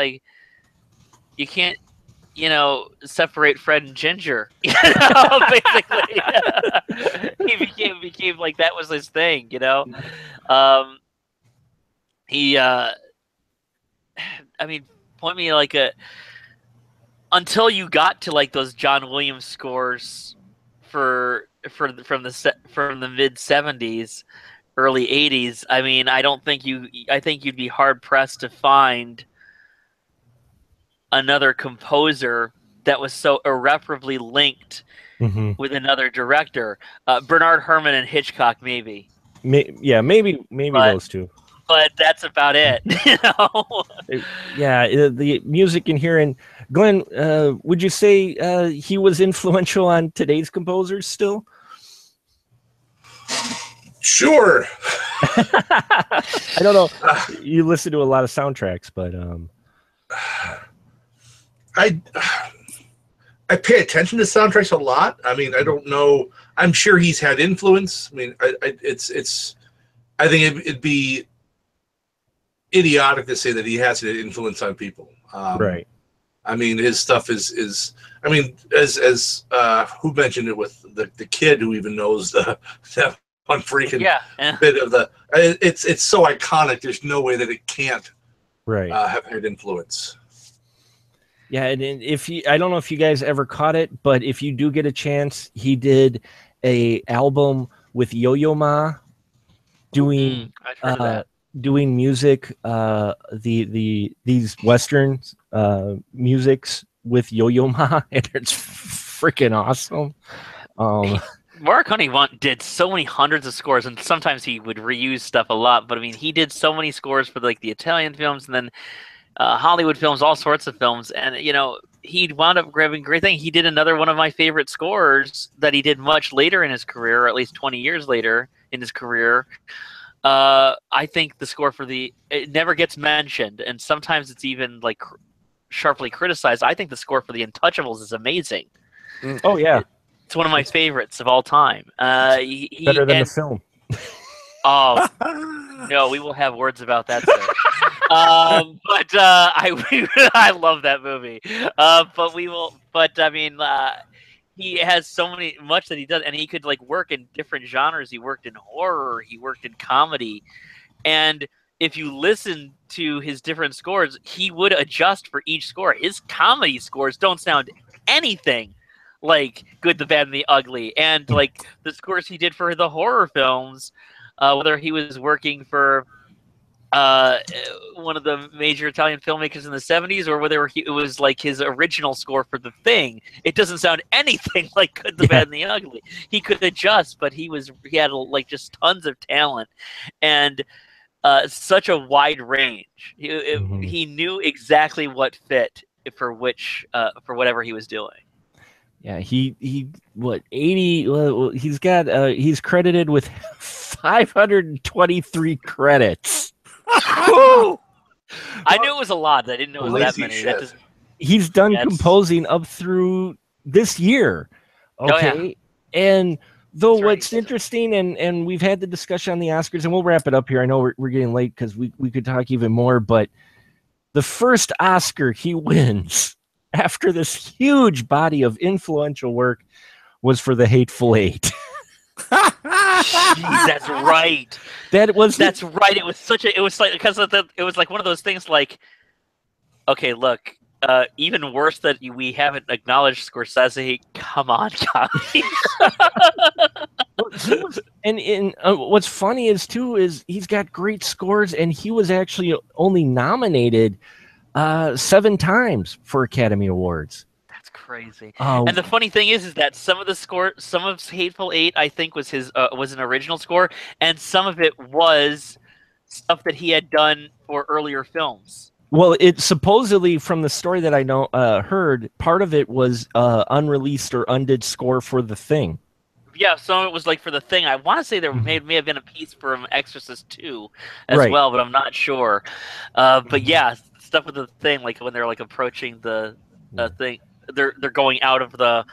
separate Fred and Ginger. Basically, he became like that was his thing. Point me like until you got to like those John Williams scores from the mid 70s, early 80s. I mean, I think you'd be hard pressed to find another composer that was so irreparably linked with another director. Bernard Herrmann and Hitchcock, maybe. Maybe those two. but that's about it. You know? Yeah, the music in here. And Glenn, would you say he was influential on today's composers still? Sure. I don't know. You listen to a lot of soundtracks, but I pay attention to soundtracks a lot. I mean, I don't know. I'm sure he's had influence. I mean, I think it'd be idiotic to say that he has an influence on people. right. I mean, his stuff is. I mean, as who mentioned it with the kid who even knows that one freaking bit of the. It's so iconic. There's no way that it can't have had influence. Yeah, and if you, I don't know if you guys ever caught it, but if you do get a chance, he did a album with Yo-Yo Ma doing I've heard of that. doing music, these Western musics with Yo-Yo Ma, and it's freaking awesome. Morricone did so many hundreds of scores, and sometimes he would reuse stuff a lot. But I mean, he did so many scores for like the Italian films, and then Hollywood films, all sorts of films, and you know, he'd wound up grabbing great thing. He did another one of my favorite scores that he did much later in his career, or at least 20 years later in his career. I think the score for it never gets mentioned, and sometimes it's even like sharply criticized. I think the score for the Untouchables is amazing. Oh yeah, it's one of my favorites of all time. Better than the film. Oh no, we will have words about that soon. But I love that movie. But we will. But I mean, he has much that he does, and he could like work in different genres. He worked in horror. He worked in comedy, and if you listen to his different scores, he would adjust for each score. His comedy scores don't sound anything like Good, the Bad, and the Ugly, and like the scores he did for the horror films. Whether he was working for one of the major Italian filmmakers in the 70s, or whether it was like his original score for The Thing, it doesn't sound anything like Good, the Bad, and the Ugly. He could adjust, but he had like just tons of talent and such a wide range. He knew exactly what fit for whatever he was doing. Yeah, he what 80? Well, he's got he's credited with 523 credits. I knew it was a lot. I didn't know it was that many. He's done composing up through this year. Okay, oh, yeah. And though what's interesting, and we've had the discussion on the Oscars, and we'll wrap it up here. I know we're getting late because we could talk even more, but the first Oscar he wins after this huge body of influential work was for The Hateful Eight. Jeez, that's right. That's right. It was like one of those things like, okay, look, even worse that we haven't acknowledged Scorsese. Come on, guys. And what's funny is he's got great scores, and he was actually only nominated 7 times for Academy Awards. That's crazy. And the funny thing is that some of Hateful Eight, I think, was an original score, and some of it was stuff that he had done for earlier films. Well, it supposedly, from the story that I know heard, part of it was unreleased or undid score for The Thing. Yeah, some of it was like for The Thing. I want to say there may have been a piece from Exorcist 2 as well, but I'm not sure. But yeah, stuff with The Thing, like when they're like approaching the thing, they're going out of the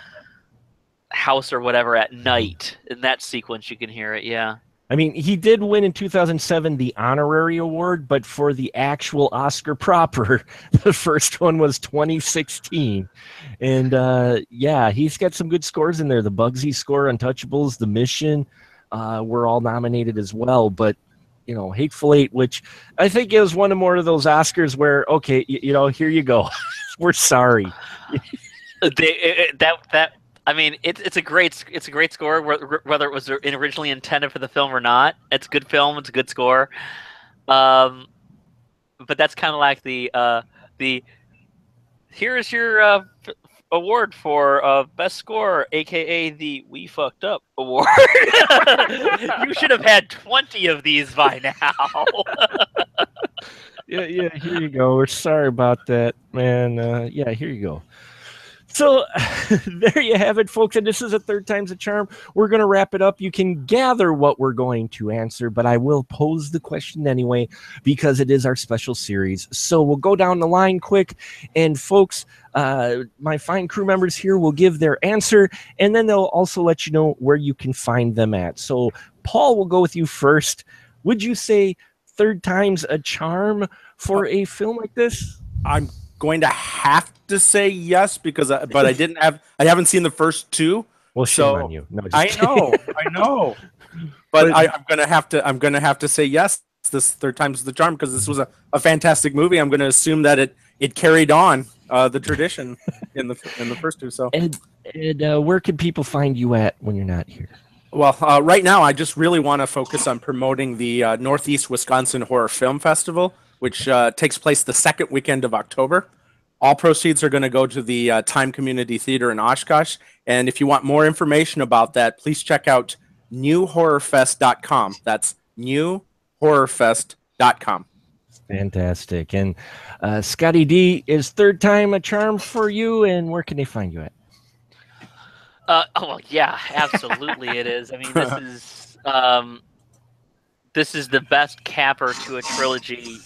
house or whatever at night. In that sequence, you can hear it. Yeah. I mean, he did win in 2007 the honorary award, but for the actual Oscar proper, the first one was 2016. And yeah, he's got some good scores in there. The Bugsy score, Untouchables, The Mission were all nominated as well. But, you know, Hateful Eight, which I think is one of more of those Oscars where, okay, you know, here you go. We're sorry. I mean, it's a great score, whether it was originally intended for the film or not. It's a good film. It's a good score. But that's kind of like the here's your award for best score, aka the We Fucked Up award. You should have had 20 of these by now. Yeah, here you go. We're sorry about that, man. Yeah, here you go. So there you have it, folks. And this is a third time's a charm. We're going to wrap it up. You can gather what we're going to answer, but I will pose the question anyway because it is our special series. So we'll go down the line quick. And folks, my fine crew members here will give their answer, and then they'll also let you know where you can find them at. So Paul, we'll go with you first. Would you say third time's a charm for a film like this? I'm going to have to say yes because I haven't seen the first two. Well, shame on you. No, I know. But I'm gonna have to say yes. This third time's the charm because this was a fantastic movie. I'm going to assume that it carried on the tradition in the first two. So and where can people find you at when you're not here? Well, right now I just really want to focus on promoting the Northeast Wisconsin Horror Film Festival, which takes place the second weekend of October. All proceeds are going to go to the Time Community Theater in Oshkosh. And if you want more information about that, please check out newhorrorfest.com. That's newhorrorfest.com. Fantastic. And Scotty D, is third time a charm for you? And where can they find you at? Well, yeah, absolutely it is. I mean, this is the best capper to a trilogy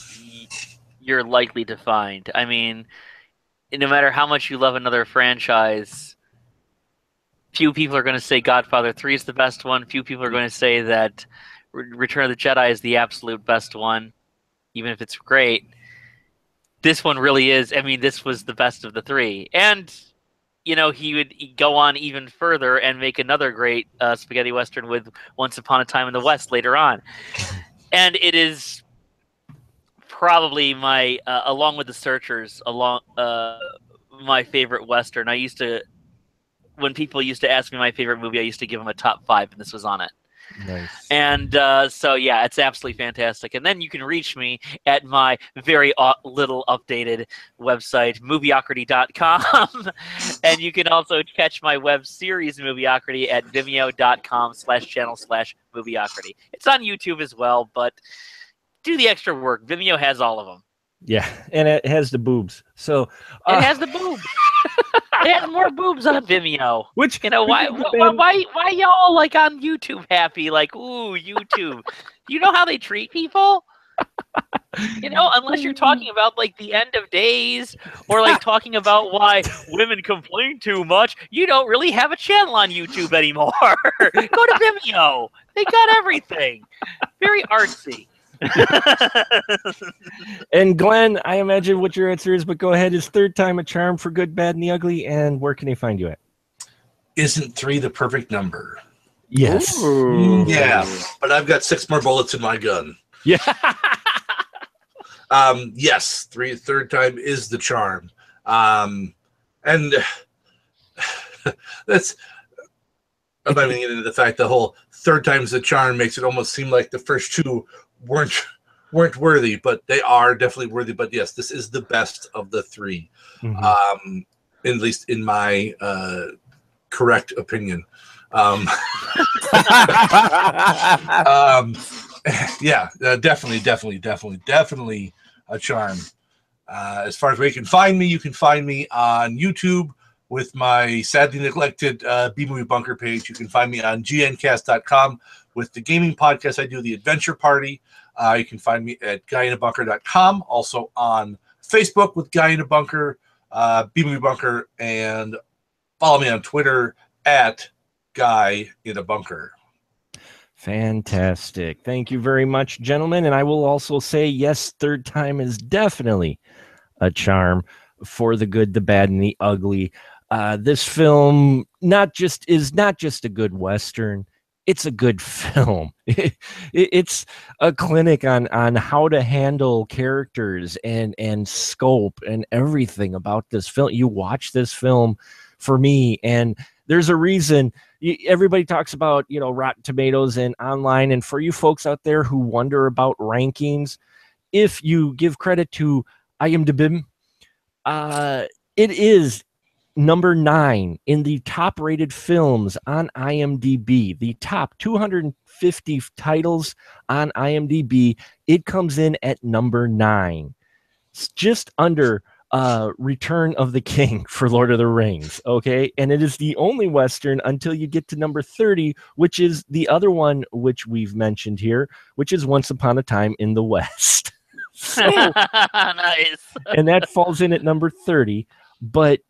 you're likely to find. I mean, no matter how much you love another franchise, few people are going to say Godfather 3 is the best one. Few people are going to say that Return of the Jedi is the absolute best one, even if it's great. This one really is. I mean, this was the best of the three. And you know, he would go on even further and make another great spaghetti western with Once Upon a Time in the West later on. And it is probably my, along with The Searchers, my favorite western. When people used to ask me my favorite movie, I used to give them a top 5, and this was on it. Nice. And so, yeah, it's absolutely fantastic. And then you can reach me at my very little updated website, movieocrity.com. And you can also catch my web series, Movieocrity, at vimeo.com/channel/movieocrity. It's on YouTube as well, but do the extra work. Vimeo has all of them. Yeah, and it has the boobs. So it has the boobs. It has more boobs on Vimeo. Which, you know, why y'all like on YouTube happy? Like, ooh, YouTube. You know how they treat people? You know, unless you're talking about like the end of days or like talking about why women complain too much, you don't really have a channel on YouTube anymore. Go to Vimeo. They got everything. Very artsy. And Glenn, I imagine what your answer is, but go ahead. Is third time a charm for Good, Bad, and the Ugly? And where can they find you at? Isn't 3 the perfect number? Yes. Yeah, but I've got 6 more bullets in my gun. Yeah. Yes, third time is the charm. And that's, I'm not even getting into the fact the whole third time's the charm makes it almost seem like the first 2 weren't worthy, but they are definitely worthy. But yes, this is the best of the 3, at least in my correct opinion. Yeah, definitely a charm. As far as where you can find me on YouTube with my sadly neglected B-Movie Bunker page. You can find me on gncast.com with the gaming podcast I do, The Adventure Party. You can find me at guyinabunker.com, also on Facebook with Guy in a Bunker, B-Movie Bunker, and follow me on Twitter at Guy in a Bunker. Fantastic. Thank you very much, gentlemen. And I will also say, yes, third time is definitely a charm for the good, the bad, and the ugly. This film is not just a good Western. It's a good film. It's a clinic on how to handle characters and scope and everything about this film. You watch this film for me, and there's a reason everybody talks about, Rotten Tomatoes and online. And for you folks out there who wonder about rankings, if you give credit to IMDb, it is number 9 in the top rated films on IMDb, the top 250 titles on IMDb, it comes in at number 9. It's just under Return of the King for Lord of the Rings, okay? And it is the only Western until you get to number 30, which is the other one which we've mentioned here, which is Once Upon a Time in the West. So, Nice. and that falls in at number 30. But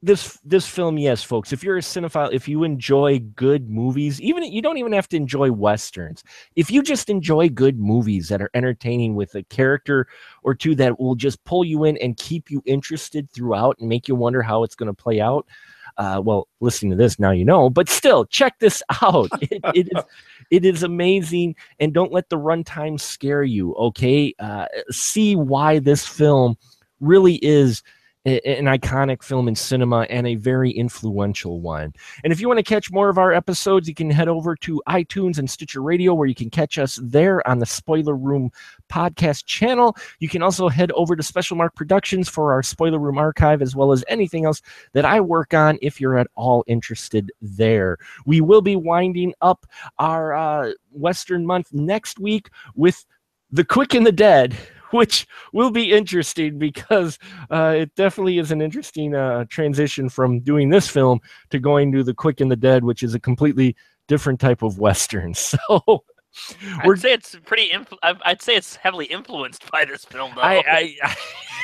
this film, yes, folks, if you're a cinephile, if you enjoy good movies, even you don't even have to enjoy Westerns. If you just enjoy good movies that are entertaining with a character or two that will just pull you in and keep you interested throughout and make you wonder how it's going to play out. Well, listening to this now, you know, but still check this out. It is amazing. And don't let the runtime scare you. Okay. See why this film really is an iconic film in cinema and a very influential one. And if you want to catch more of our episodes, you can head over to iTunes and Stitcher Radio, where you can catch us there on the Spoiler Room podcast channel. You can also head over to Special Mark Productions for our Spoiler Room archive, as well as anything else that I work on if you're at all interested there. We will be winding up our Western month next week with The Quick and the Dead, which will be interesting because it definitely is an interesting transition from doing this film to going to The Quick and the Dead, which is a completely different type of Western. So I'd say it's I'd say it's heavily influenced by this film, though.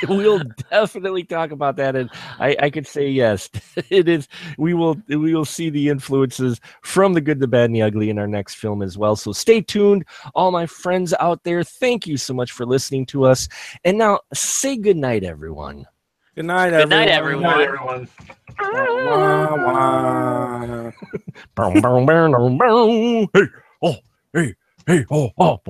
We'll definitely talk about that, and I could say yes, it is. We will see the influences from The Good, the Bad, and the Ugly in our next film as well. So stay tuned, all my friends out there. Thank you so much for listening to us. And now say good night, everyone. Good night, Good night, everyone. everyone. Wah, wah. Hey, oh, hey, oh, oh.